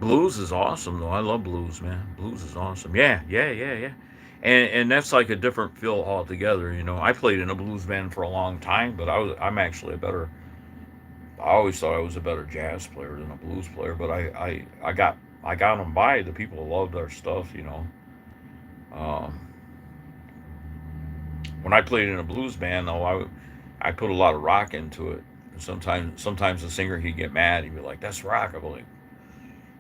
Blues is awesome though. I love blues, man. Blues is awesome. Yeah, yeah, yeah, yeah. And that's like a different feel altogether. You know, I played in a blues band for a long time, but I'm actually a better. I always thought I was a better jazz player than a blues player, but I got them by. The people loved our stuff. You know, um, when I played in a blues band, though, I put a lot of rock into it. Sometimes the singer he'd get mad. He'd be like, "That's rock." I'd be like,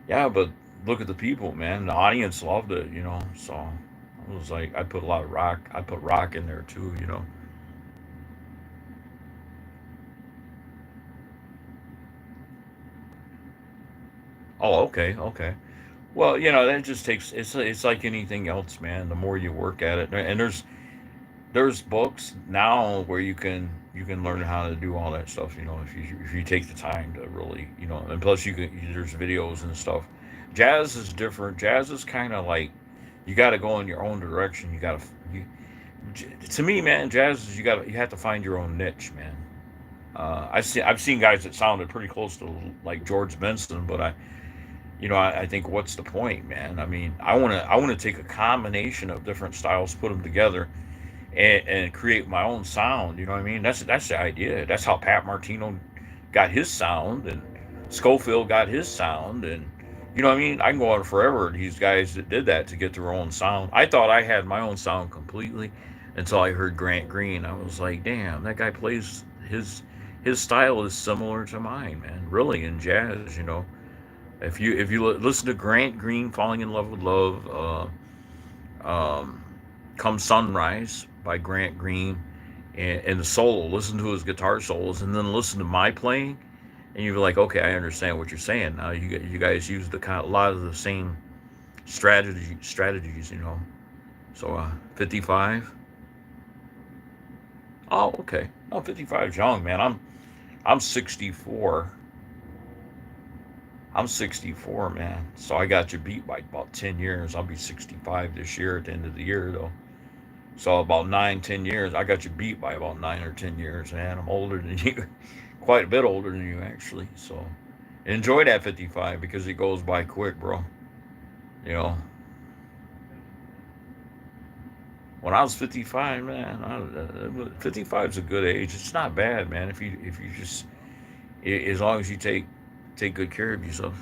"Yeah, but look at the people, man. The audience loved it, you know." So I was like, I put a lot of rock. I put rock in there too, you know. Oh, okay, okay. Well, you know, that just takes. It's like anything else, man. The more you work at it, and there's books now where you can learn how to do all that stuff. You know, if you take the time to really, you know, and plus there's videos and stuff. Jazz is different. Jazz is kind of like you got to go in your own direction. You got to you, to me, man, jazz is you have to find your own niche, man. I've seen guys that sounded pretty close to like George Benson, but I think what's the point, man? I mean, I want to take a combination of different styles, put them together, and create my own sound. You know what I mean? That's the idea. That's how Pat Martino got his sound, and Schofield got his sound, and you know what I mean. I can go on forever. These guys that did that to get their own sound. I thought I had my own sound completely until I heard Grant Green. I was like, damn, that guy plays his style is similar to mine, man. Really in jazz, you know. If you listen to Grant Green, "Falling in Love with Love," um, "Come Sunrise" by Grant Green, and the solo. Listen to his guitar solos, and then listen to my playing, and you're like, okay, I understand what you're saying now. You guys use a lot of the same strategies, you know. So 55. Oh, okay. Oh, 55 is young, man. I'm 64. I'm 64, man. So I got you beat by about 10 years. I'll be 65 this year at the end of the year, though. So about 9, 10 years. I got you beat by about 9 or 10 years, man. I'm older than you, quite a bit older than you, actually. So enjoy that 55 because it goes by quick, bro. You know, when I was 55, man, 55 is a good age. It's not bad, man. If you just as long as you take good care of yourself.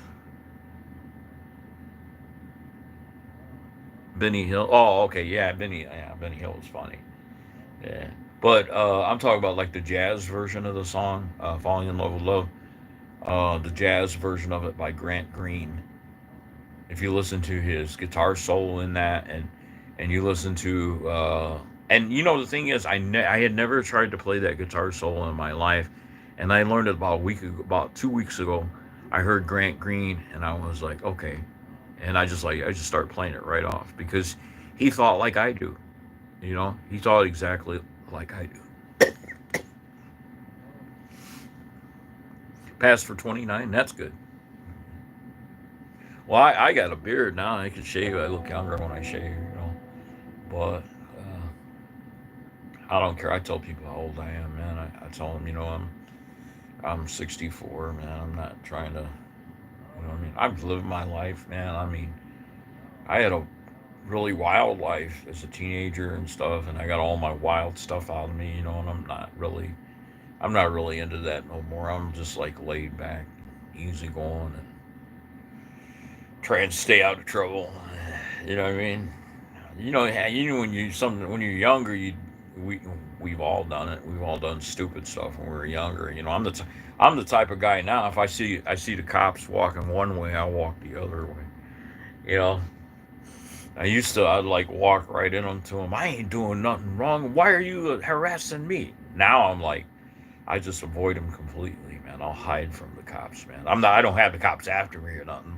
Benny Hill. Oh, okay, yeah, Benny Hill is funny. Yeah, but I'm talking about like the jazz version of the song, "Falling in Love with Love." The jazz version of it by Grant Green. If you listen to his guitar solo in that, and you listen to and you know the thing is, I had never tried to play that guitar solo in my life, and I learned it about 2 weeks ago. I heard Grant Green, and I was like, okay, and I just started playing it right off because he thought like I do. You know, he thought exactly like I do. Passed for 29. That's good. Well, I got a beard now. I can shave. I look younger when I shave. You know, but I don't care. I tell people how old I am, man. I tell them, you know, I'm 64, man. I'm not trying to, you know what I mean? I've lived my life, man. I mean, I had a really wild life as a teenager and stuff, and I got all my wild stuff out of me, you know, and I'm not really into that no more. I'm just like laid back, easy going, and trying to stay out of trouble. You know what I mean? You know when you're younger, we we've all done it. We've all done stupid stuff when we were younger. You know, I'm the type of guy now. If I see the cops walking one way, I walk the other way. You know, I'd like walk right in onto them. I ain't doing nothing wrong. Why are you harassing me? Now I'm like, I just avoid them completely, man. I'll hide from the cops, man. I don't have the cops after me or nothing,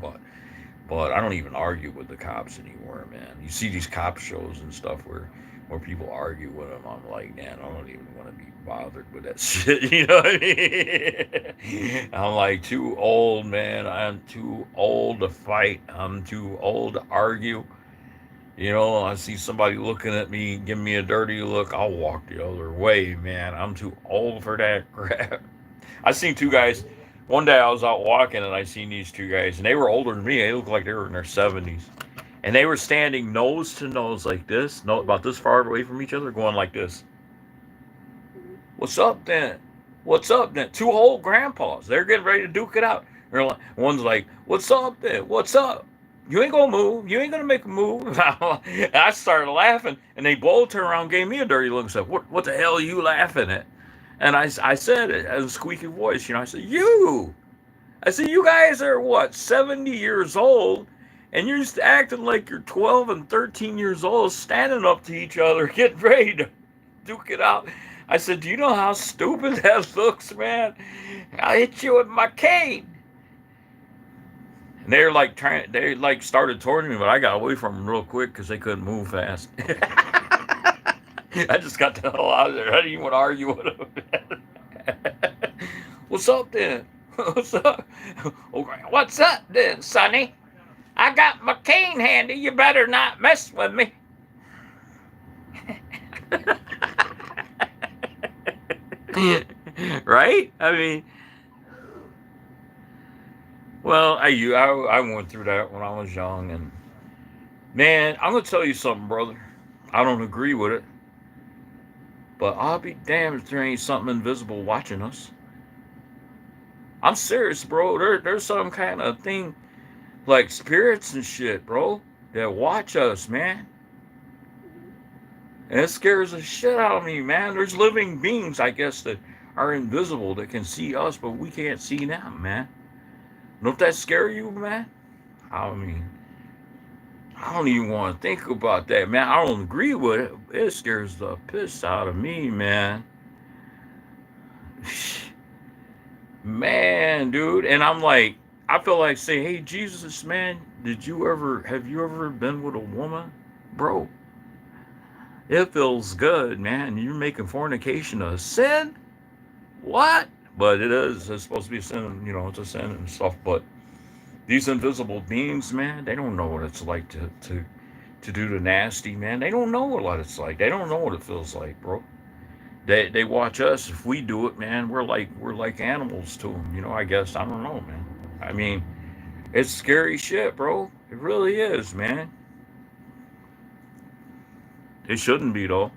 but I don't even argue with the cops anymore, man. You see these cop shows and stuff where Where people argue with them, I'm like, man, I don't even want to be bothered with that shit. You know what I mean? I'm like too old, man. I'm too old to fight. I'm too old to argue. You know, I see somebody looking at me, giving me a dirty look, I'll walk the other way, man. I'm too old for that crap. I seen two guys. One day I was out walking and I seen these two guys, and they were older than me. They looked like they were in their 70s. And they were standing nose to nose like this, no, about this far away from each other, going like this. What's up then? What's up then? Two old grandpas. They're getting ready to duke it out. They're like, one's like, what's up then? What's up? You ain't gonna move. You ain't gonna make a move. And I started laughing, and they both turned around, and gave me a dirty look, and said, "What the hell are you laughing at?" And I said it as a squeaky voice. You know, I said, "You." I said, "You guys are what, 70 years old, and you're just acting like you're 12 and 13 years old, standing up to each other, getting ready to duke it out." I said, "Do you know how stupid that looks, man? I'll hit you with my cane." And they like started toward me, but I got away from them real quick because they couldn't move fast. I just got the hell out of there. I didn't even want to argue with them. What's up then? What's up? Okay. What's up then, Sonny? I got my cane handy. You better not mess with me. Right? I mean, well, I went through that when I was young, and man, I'm gonna tell you something, brother. I don't agree with it, but I'll be damned if there ain't something invisible watching us. I'm serious, bro. There's some kind of thing like spirits and shit, bro, that watch us, man. And it scares the shit out of me, man. There's living beings, I guess, that are invisible that can see us, but we can't see them, man. Don't that scare you, man? I mean, I don't even want to think about that, man. I don't agree with it. It scares the piss out of me, man. Man, dude. And I'm like, I feel like saying, hey, Jesus, man, have you ever been with a woman? Bro, it feels good, man. You're making fornication a sin? What? But it is. It's supposed to be a sin, you know, it's a sin and stuff. But these invisible beings, man, they don't know what it's like to do the nasty, man. They don't know what it's like. They don't know what it feels like, bro. They watch us. If we do it, man, we're like animals to them. You know, I guess I don't know, man. I mean, it's scary shit, bro. It really is, man. It shouldn't be though.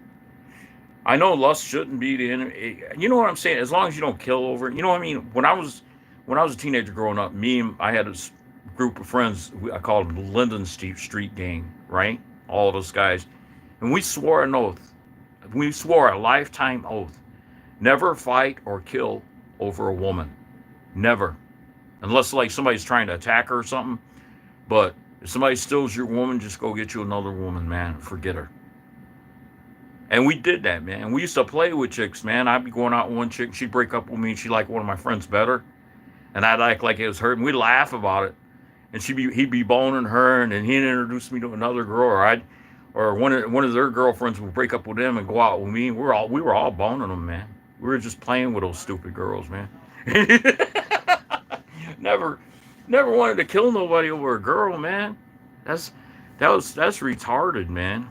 I know lust shouldn't be the enemy. You know what I'm saying? As long as you don't kill over it. You know what I mean? When I was a teenager growing up, I had this group of friends. I called them the Linden Street Gang, right? All of us guys, and we swore an oath. We swore a lifetime oath: never fight or kill over a woman, never, unless like somebody's trying to attack her or something. But if somebody steals your woman, just go get you another woman, man. Forget her. And we did that, man. We used to play with chicks, man. I'd be going out with one chick, she'd break up with me, and she'd like one of my friends better, and I'd act like it was her, and we'd laugh about it. And he'd be boning her, and then he'd introduce me to another girl, or one of their girlfriends would break up with them and go out with me. We were all boning them, man. We were just playing with those stupid girls, man. never, never wanted to kill nobody over a girl, man. That's that's retarded, man.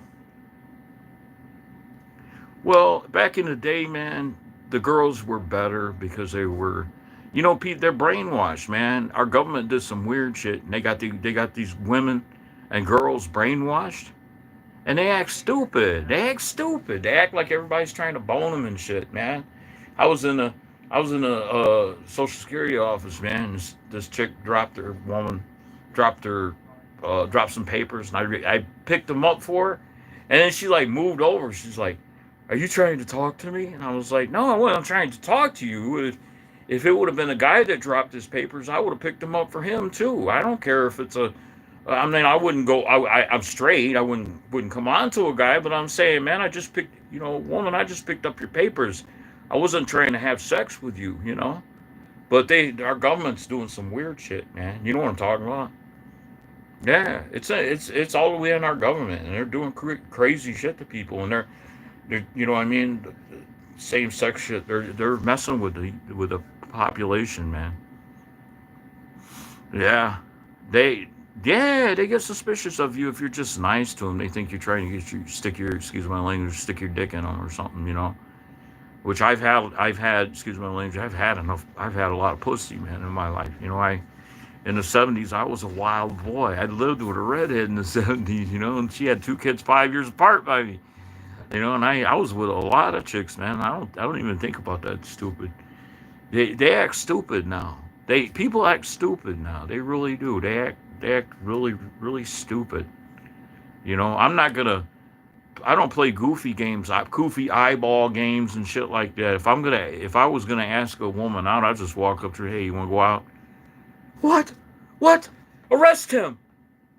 Well, back in the day, man, the girls were better because they were, they're brainwashed, man. Our government did some weird shit, and they got these women and girls brainwashed, and they act stupid. They act stupid. They act like everybody's trying to bone them and shit, man. I was in a social security office, man. This chick dropped some papers, and I picked them up for her, and then she like moved over. She's like, "Are you trying to talk to me?" And I was like, "No, I wasn't trying to talk to you. If it would have been a guy that dropped his papers, I would have picked them up for him too. I don't care if it's a. I mean, I wouldn't go. I'm straight. I wouldn't come on to a guy, but I'm saying, man, I just picked, woman, I just picked up your papers. I wasn't trying to have sex with you, But our government's doing some weird shit, man. You know what I'm talking about? Yeah, it's all the way in our government, and they're doing crazy shit to people, and they're you know what I mean, same sex shit. They're messing with the population, man. Yeah, they they get suspicious of you if you're just nice to them. They think you're trying to get you stick your excuse my language stick your dick in them or something, you know. Which I've had excuse my language I've had enough. I've had a lot of pussy, man, in my life. You know, I in the '70s I was a wild boy. I lived with a redhead in the '70s, you know, and she had two kids 5 years apart by me. You know, and I was with a lot of chicks, man. I don't even think about that stupid. They act stupid now. People act stupid now. They really do. They act really stupid. You know, I don't play goofy games, goofy eyeball games and shit like that. If I was gonna ask a woman out, I'd just walk up to her, hey, you wanna go out? What? What? Arrest him!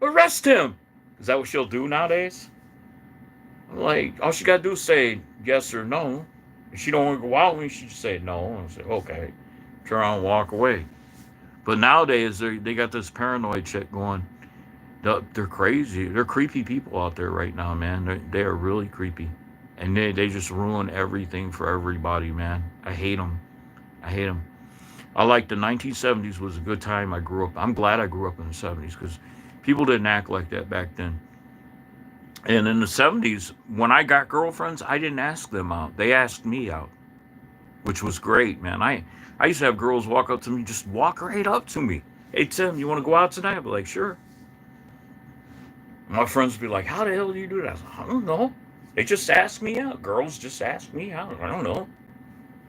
Arrest him! Is that what she'll do nowadays? Like, all she gotta do is say yes or no. If she don't want to go out with me, she just say no. And I say, okay. Turn around and walk away. But nowadays, they got this paranoid shit going. They're crazy. They're creepy people out there right now, man. They are really creepy. And they just ruin everything for everybody, man. I hate them. I hate them. I like the 1970s was a good time I grew up. I'm glad I grew up in the 70s because people didn't act like that back then. And in the '70s, when I got girlfriends, I didn't ask them out. They asked me out, which was great, man. I used to have girls walk up to me, just walk right up to me. Hey, Tim, you want to go out tonight? I'd be like, sure. My friends would be like, how the hell do you do that? I was like, I don't know. They just asked me out. Girls just asked me out. I don't know.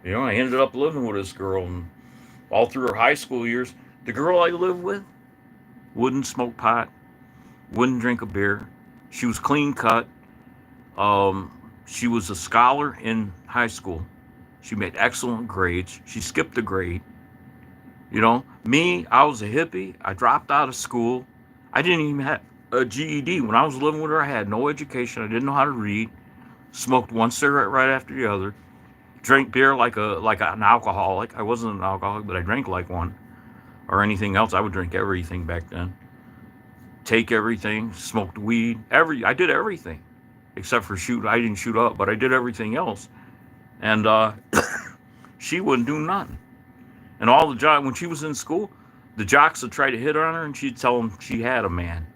You know, I ended up living with this girl, and all through her high school years, the girl I lived with wouldn't smoke pot, wouldn't drink a beer. She was clean cut. She was a scholar in high school. She made excellent grades. She skipped a grade. You know, me, I was a hippie. I dropped out of school. I didn't even have a GED. When I was living with her, I had no education. I didn't know how to read. Smoked one cigarette right after the other. Drank beer like an alcoholic. I wasn't an alcoholic, but I drank like one. Or anything else. I would drink everything back then. Take everything. Smoked weed. I did everything. Except for shoot. I didn't shoot up, but I did everything else. And she wouldn't do nothing. And all the jocks, when she was in school, the jocks would try to hit on her, and she'd tell them she had a man.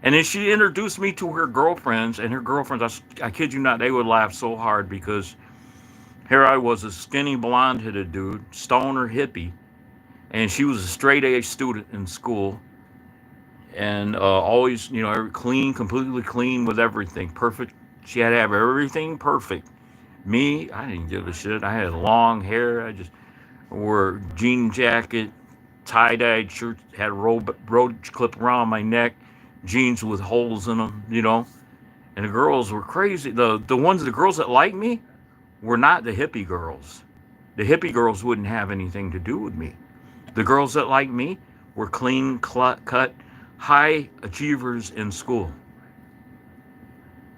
And then she introduced me to her girlfriends, and her girlfriends, I kid you not, they would laugh so hard because here I was, a skinny, blonde-headed dude, stoner hippie, and she was a straight-A student in school, and always, you know, clean, completely clean with everything, perfect. She had to have everything perfect. Me, I didn't give a shit. I had long hair. I just wore jean jacket, tie-dyed shirt, had a road clip around my neck, jeans with holes in them, you know. And the girls were crazy. The girls that liked me were not the hippie girls. The hippie girls wouldn't have anything to do with me. The girls that liked me were clean cut, high achievers in school.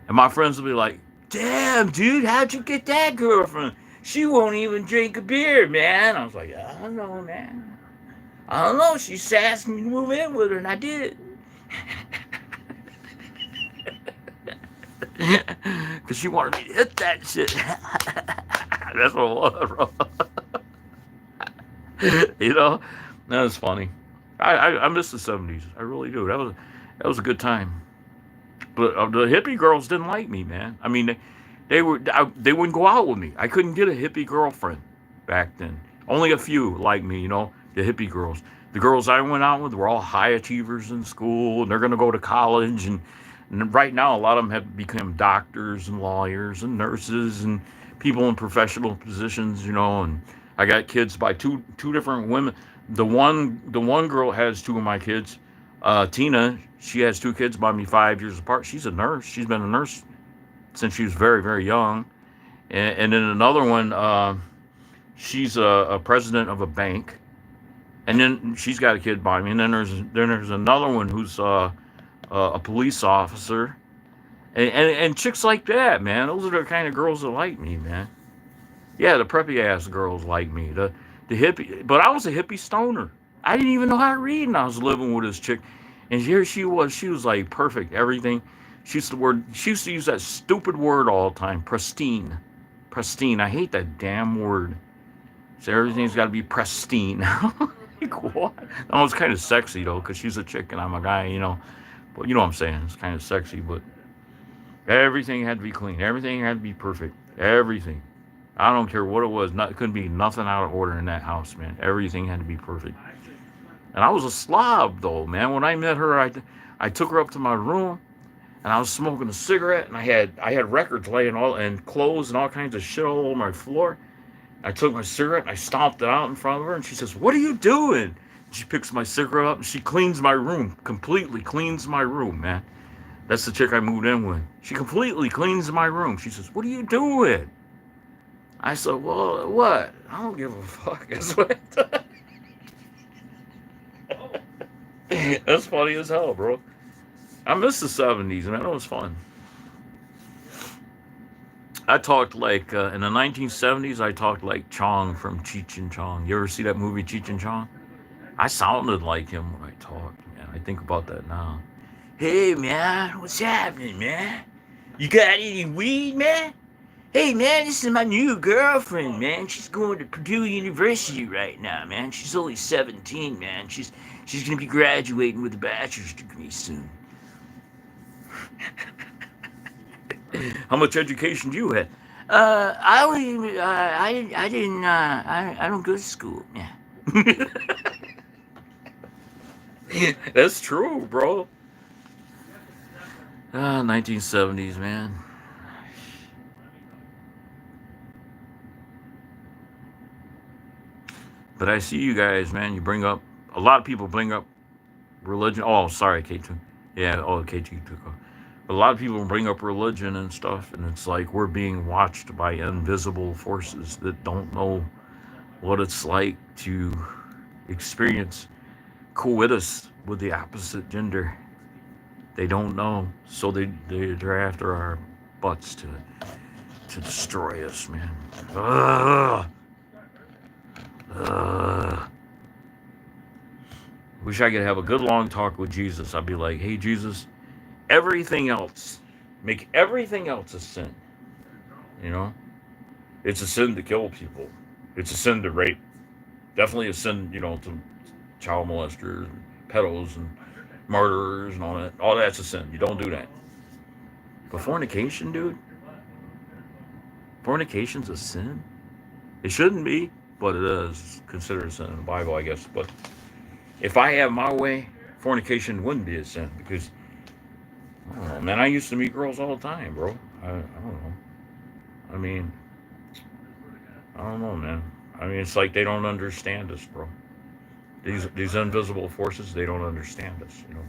And my friends would be like, damn, dude, how'd you get that girlfriend? She won't even drink a beer, man. I was like, I don't know, man. I don't know. She asked me to move in with her, and I did. Because she wanted me to hit that shit. That's what it was, bro. You know? That was funny. I miss the '70s. I really do. That was a good time. But the hippie girls didn't like me, man. I mean, they wouldn't go out with me. I couldn't get a hippie girlfriend back then. Only a few liked me, you know, the hippie girls. The girls I went out with were all high achievers in school, and they're going to go to college. And right now, a lot of them have become doctors and lawyers and nurses and people in professional positions, you know. And I got kids by two different women. The one girl has two of my kids. Tina, she has two kids by me 5 years apart. She's a nurse. She's been a nurse since she was very, very young. And then another one, she's a president of a bank. And then she's got a kid by me. And then there's another one who's a police officer. And chicks like that, man. Those are the kind of girls that like me, man. Yeah, the preppy ass girls like me. The hippie, but I was a hippie stoner. I didn't even know how to read, and I was living with this chick. And here she was like perfect, everything. She used to use that stupid word all the time, pristine. Pristine. I hate that damn word. So everything's got to be pristine. Like, what? No, it's kind of sexy though, because she's a chick and I'm a guy, you know. But you know what I'm saying? It's kind of sexy, but everything had to be clean. Everything had to be perfect. Everything. I don't care what it was. It couldn't be nothing out of order in that house, man. Everything had to be perfect. And I was a slob, though, man. When I met her, I took her up to my room, and I was smoking a cigarette, and I had records laying all and clothes and all kinds of shit all over my floor. I took my cigarette and I stomped it out in front of her, and she says, "What are you doing?" She picks my cigarette up and she cleans my room, completely cleans my room, man. That's the chick I moved in with. She completely cleans my room. She says, "What are you doing?" I said, "Well, what? I don't give a fuck." That's what. That's funny as hell, bro. I miss the '70s, man. It was fun. I talked like in the 1970s. I talked like Chong from Cheech and Chong. You ever see that movie Cheech and Chong? I sounded like him when I talked, man. I think about that now. Hey, man, what's happening, man? You got any weed, man? Hey, man, this is my new girlfriend, man. She's going to Purdue University right now, man. She's only 17, man. She's gonna be graduating with a bachelor's degree soon. How much education do you have? I only, I didn't, I don't go to school. Yeah. That's true, bro. 1970s, man. But I see you guys, man. You bring up a lot of people bring up religion. Oh, sorry, K2. Yeah, oh, K2 took off. But a lot of people bring up religion and stuff, and it's like we're being watched by invisible forces that don't know what it's like to experience coitus with the opposite gender. They don't know, so they're after our butts to destroy us, man. Ugh. Ugh. Wish I could have a good long talk with Jesus. I'd be like, "Hey, Jesus, everything else, make everything else a sin. You know, it's a sin to kill people. It's a sin to rape. Definitely a sin, you know, to child molesters, and pedos, and murderers, and all that. All that's a sin. You don't do that. But fornication, dude, fornication's a sin. It shouldn't be, but it is considered a sin in the Bible, I guess. But if I have my way, fornication wouldn't be a sin because I don't know, man. I used to meet girls all the time, bro. I don't know. I mean, I don't know, man. I mean, it's like they don't understand us, bro. These invisible forces, they don't understand us, you know.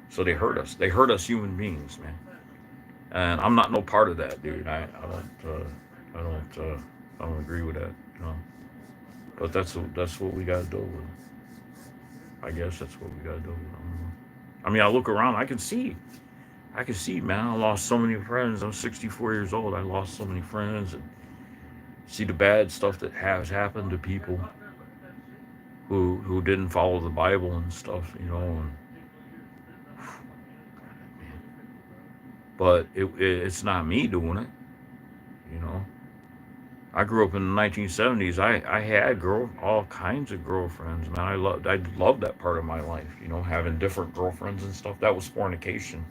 So they hurt us. They hurt us human beings, man. And I'm not no part of that, dude. I don't agree with that, you know. But that's what we gotta do with. I guess that's what we gotta do. I mean, I look around. I can see, man. I lost so many friends. I'm 64 years old. I lost so many friends, and see the bad stuff that has happened to people who didn't follow the Bible and stuff, you know. And, but it's not me doing it, you know. I grew up in the 1970s. I had all kinds of girlfriends, man. I loved that part of my life, you know, having different girlfriends and stuff. That was fornication.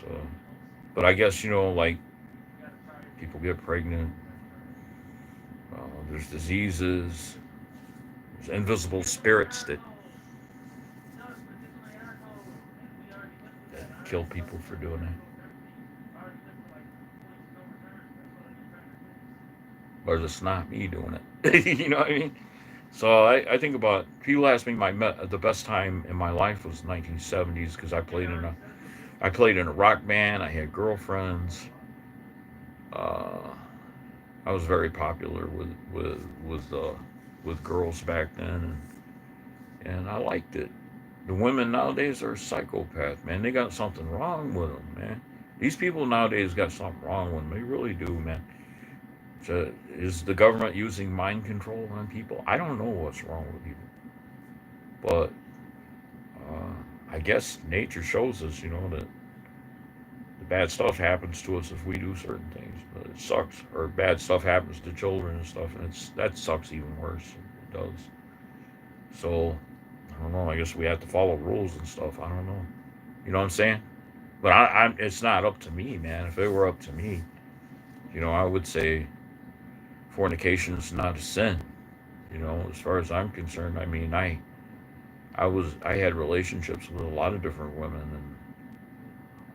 So, but I guess, you know, like people get pregnant. There's diseases. There's invisible spirits that kill people for doing it. But it's not me doing it. You know what I mean? So I think about people ask me the best time in my life was 1970s because I played in a rock band. I had girlfriends. Uh, I was very popular with girls back then, and I liked it. The women nowadays are psychopaths, man. They got something wrong with them, man. These people nowadays got something wrong with them. They really do, man. So is the government using mind control on people? I don't know what's wrong with people, but uh, I guess nature shows us, that the bad stuff happens to us if we do certain things. But it sucks, or bad stuff happens to children and stuff, and that sucks even worse. It does. So I don't know. I guess we have to follow rules and stuff. I don't know. You know what I'm saying? But it's not up to me, man. If it were up to me, I would say fornication is not a sin. As far as I'm concerned, I mean, I had relationships with a lot of different women,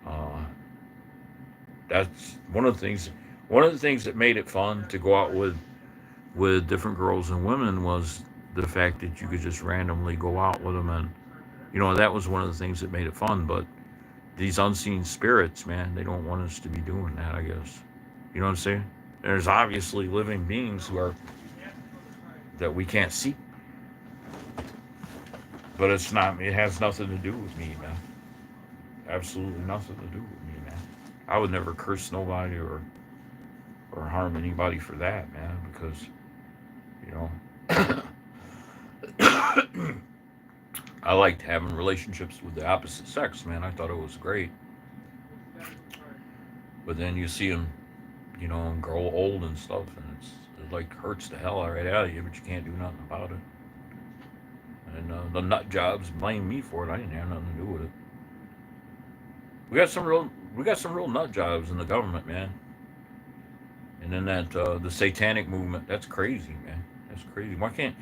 and uh, that's one of the things. One of the things that made it fun to go out with different girls and women was the fact that you could just randomly go out with them, and that was one of the things that made it fun. But these unseen spirits, man, they don't want us to be doing that. I guess. You know what I'm saying? There's obviously living beings who are that we can't see, but it's not. It has nothing to do with me, man. Absolutely nothing to do with me, man. I would never curse nobody or harm anybody for that, man, because you know I liked having relationships with the opposite sex, man. I thought it was great. But then you see them, grow old and stuff, and it like hurts the hell right out of you, but you can't do nothing about it. And the nut jobs blame me for it. I didn't have nothing to do with it. We got some real nut jobs in the government, man. And then that the satanic movement, that's crazy, man. That's crazy. Why can't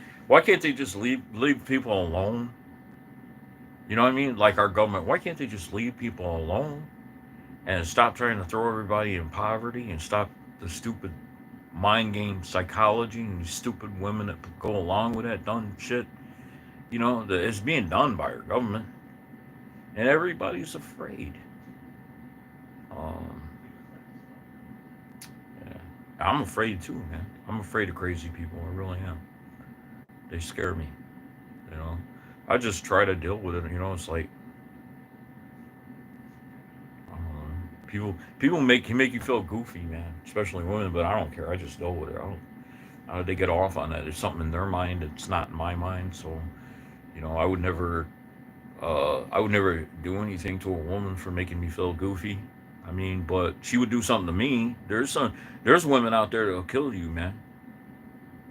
they just leave people alone? You know what I mean? Like our government, why can't they just leave people alone and stop trying to throw everybody in poverty and stop the stupid mind game psychology and these stupid women that go along with that dumb shit? It's being done by our government, and everybody's afraid. Um, yeah. I'm afraid too, man. I'm afraid of crazy people. I really am. They scare me. You know, I just try to deal with it. It's like people make you feel goofy, man. Especially women, but I don't care. I just deal with it. I don't. They get off on that. There's something in their mind that's not in my mind. So I would never do anything to a woman for making me feel goofy. I mean, but she would do something to me. There's women out there that'll kill you, man.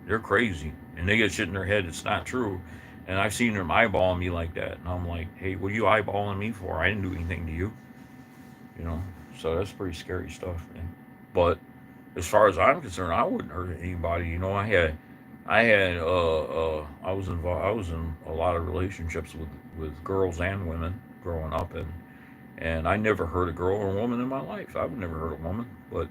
They're crazy, and they get shit in their head that's not true. And I've seen them eyeballing me like that, and I'm like, hey, what are you eyeballing me for? I didn't do anything to you, you know. So that's pretty scary stuff, man. But as far as I'm concerned, I wouldn't hurt anybody. I was involved. I was in a lot of relationships with girls and women growing up, and I never hurt a girl or a woman in my life. I would never hurt a woman, but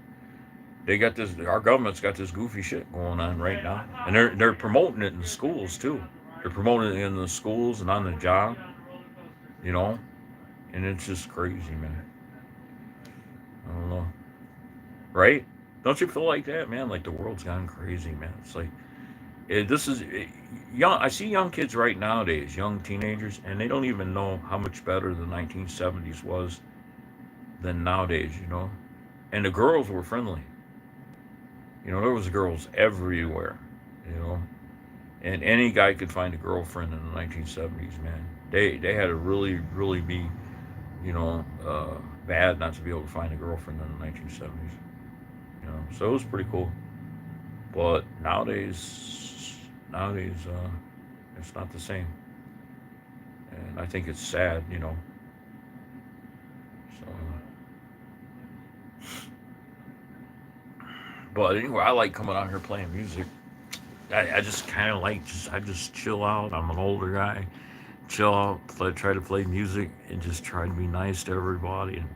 they got this. Our government's got this goofy shit going on right now, and they're promoting it in the schools too. They're promoting it in the schools and on the job, you know, and it's just crazy, man. I don't know, right? Don't you feel like that, man? Like the world's gone crazy, man. It's like this is young. I see young kids right nowadays, young teenagers, and they don't even know how much better the 1970s was than nowadays, And the girls were friendly. There was girls everywhere, you know. And any guy could find a girlfriend in the 1970s, man. They had to really, really be, bad not to be able to find a girlfriend in the 1970s. So it was pretty cool. But nowadays, it's not the same, and I think it's sad, So, but anyway, I like coming out here playing music. I just kind of like I just chill out. I'm an older guy, chill out, try to play music, and just try to be nice to everybody. And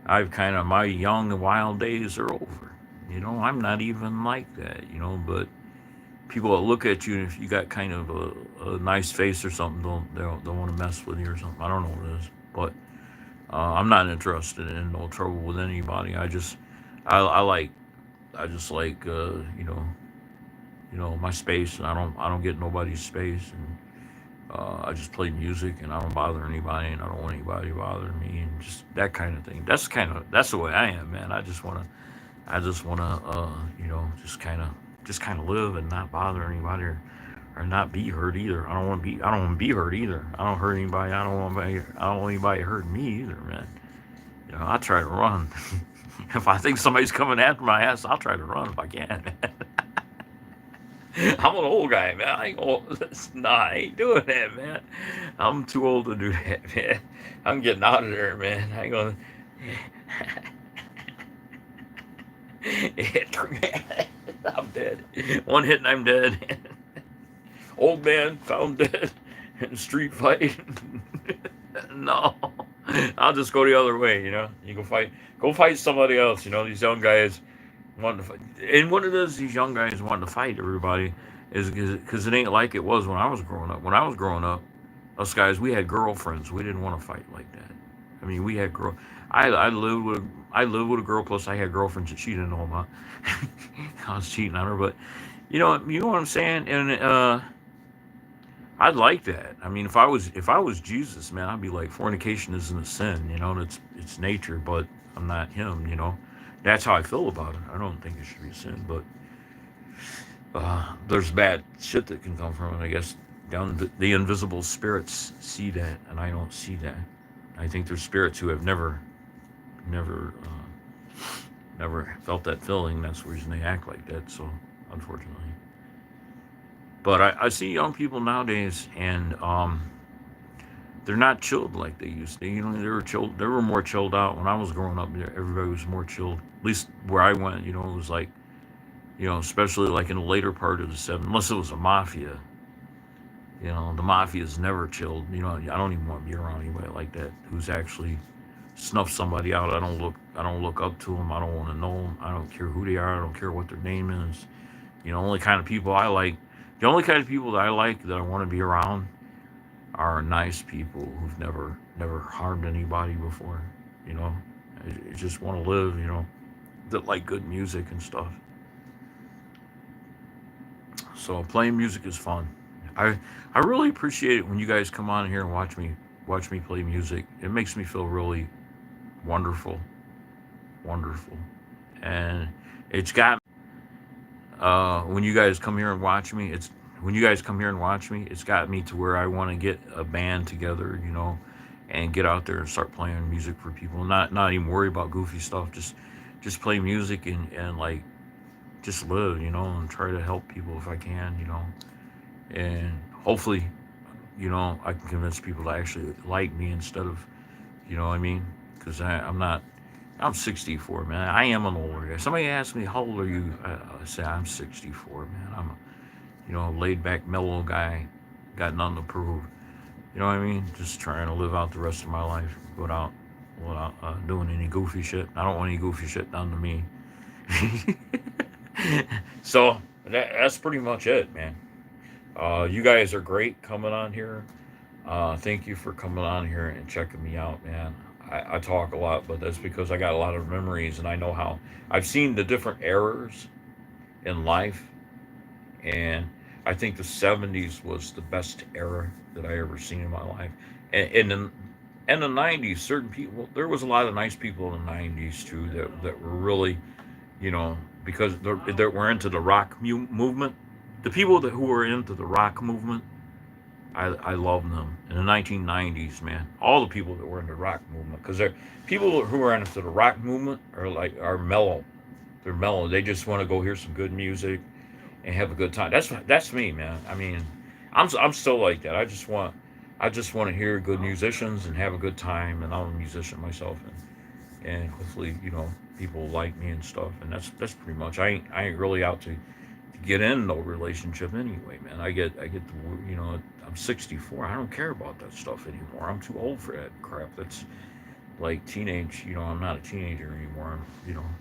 I've kind of my young and wild days are over. I'm not even like that, but people that look at you and if you got kind of a nice face or something, don't want to mess with you or something. I don't know what it is, but I'm not interested in no trouble with anybody. I like I just like my space, and I don't get nobody's space, and I just play music, and I don't bother anybody, and I don't want anybody bothering me, and just that kind of thing. That's the way I am, man. I just want to I just want to, just kind of live and not bother anybody, or not be hurt either. I don't want to be hurt either. I don't hurt anybody. I don't want anybody hurting me either, man. I try to run. If I think somebody's coming after my ass, I'll try to run if I can. I'm an old guy, man. I ain't gonna, nah, I ain't doing that, man. I'm too old to do that, man. I'm getting out of there, man. I ain't gonna. I'm dead. One hit and I'm dead. Old man found dead in street fight. No, I'll just go the other way. You go fight somebody else. These young guys wanting to fight, and what it is, these young guys wanting to fight everybody is because it ain't like it was when I was growing up. When I was growing up, us guys, we had girlfriends. We didn't want to fight like that. I mean, we had girl. I lived with a girl. Plus, I had girlfriends that she didn't know about. I was cheating on her, but you know what I'm saying. And I'd like that. I mean, if I was Jesus, man, I'd be like, fornication isn't a sin. It's nature, but I'm not him. That's how I feel about it. I don't think it should be a sin, but there's bad shit that can come from it. I guess down the invisible spirits see that, and I don't see that. I think there's spirits who have never felt that feeling. That's the reason they act like that. So, unfortunately, but I see young people nowadays, and they're not chilled like they used to. They were chilled. They were more chilled out when I was growing up. Everybody was more chilled. At least where I went, it was like, especially like in the later part of the '70s, unless it was a mafia. The mafia is never chilled. I don't even want to be around anybody like that who's actually snuffed somebody out. I don't look up to them. I don't want to know them. I don't care who they are. I don't care what their name is. Only kind of people I like. The only kind of people that I like that I want to be around are nice people who've never harmed anybody before. You know, I just want to live. That like good music and stuff. So playing music is fun. I I really appreciate it when you guys come on here and watch me play music. It makes me feel really wonderful, wonderful, and it's got when you guys come here and watch me. It's when you guys come here and watch me. It's got me to where I want to get a band together, and get out there and start playing music for people. Not even worry about goofy stuff. Just play music and like just live, and try to help people if I can, and hopefully, I can convince people to actually like me instead of, what I mean? Because I'm not, I'm 64, man. I am an older guy. Somebody asked me, how old are you? I say, I'm 64, man. I'm a, laid back, mellow guy, got nothing to prove. You know what I mean? Just trying to live out the rest of my life without doing any goofy shit. I don't want any goofy shit done to me. So that's pretty much it, man. You guys are great coming on here. Thank you for coming on here and checking me out, man. I talk a lot, but that's because I got a lot of memories and I know how I've seen the different eras in life. And I think the '70s was the best era that I ever seen in my life. And in the '90s, certain people, there was a lot of nice people in the '90s too that were really, you know, because they were into the rock movement. The people who were into the rock movement, I love them in the 1990s, man. All the people that were in the rock movement, because they're people who are into the rock movement are mellow. They're mellow. They just want to go hear some good music and have a good time. That's me, man. I mean, I'm still like that. I just want to hear good musicians and have a good time. And I'm a musician myself, and hopefully, people like me and stuff. And that's pretty much. I ain't really out to get in no relationship anyway, man. I'm 64. I don't care about that stuff anymore. I'm too old for that crap. That's like teenage. I'm not a teenager anymore.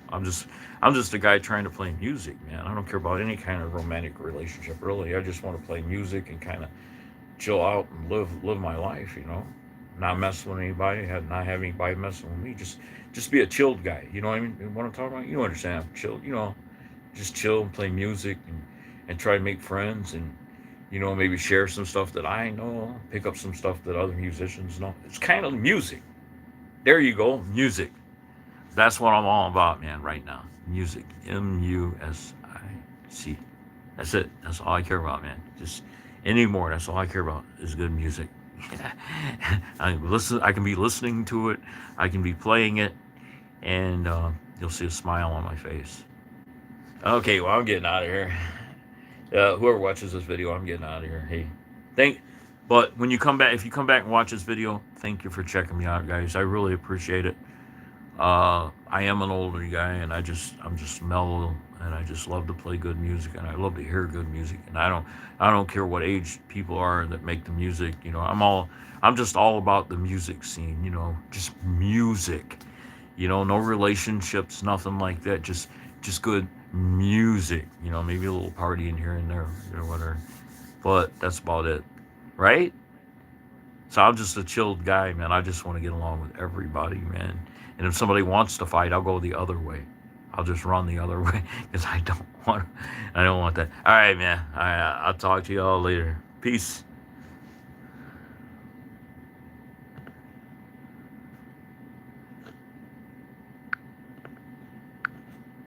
I'm just a guy trying to play music, man. I don't care about any kind of romantic relationship, really. I just want to play music and kind of chill out and live my life, not mess with anybody, not have anybody messing with me. Just be a chilled guy. You know what I mean? What I'm talking about? You understand? I'm chill. Just chill and play music and try to make friends and maybe share some stuff that I know, pick up some stuff that other musicians know. It's kind of music. There you go, music. That's what I'm all about, man, right now. Music. Music. That's it. That's all I care about, man. Just anymore. That's all I care about is good music. I can be listening to it. I can be playing it, and you'll see a smile on my face. Okay, well, I'm getting out of here. Whoever watches this video, I'm getting out of here. Hey, thank. But when you come back, if you come back and watch this video, thank you for checking me out, guys. I really appreciate it. I am an older guy, and I'm just mellow, and I just love to play good music, and I love to hear good music, and I don't care what age people are that make the music. You know, I'm just all about the music scene. You know, just music. You know, no relationships, nothing like that. Just good music. You know, maybe a little party in here and there, or whatever. But that's about it, right? So I'm just a chilled guy, man. I just want to get along with everybody, man. And if somebody wants to fight, I'll go the other way. I'll just run the other way because I don't want that. All right, man. I'll talk to y'all later. Peace.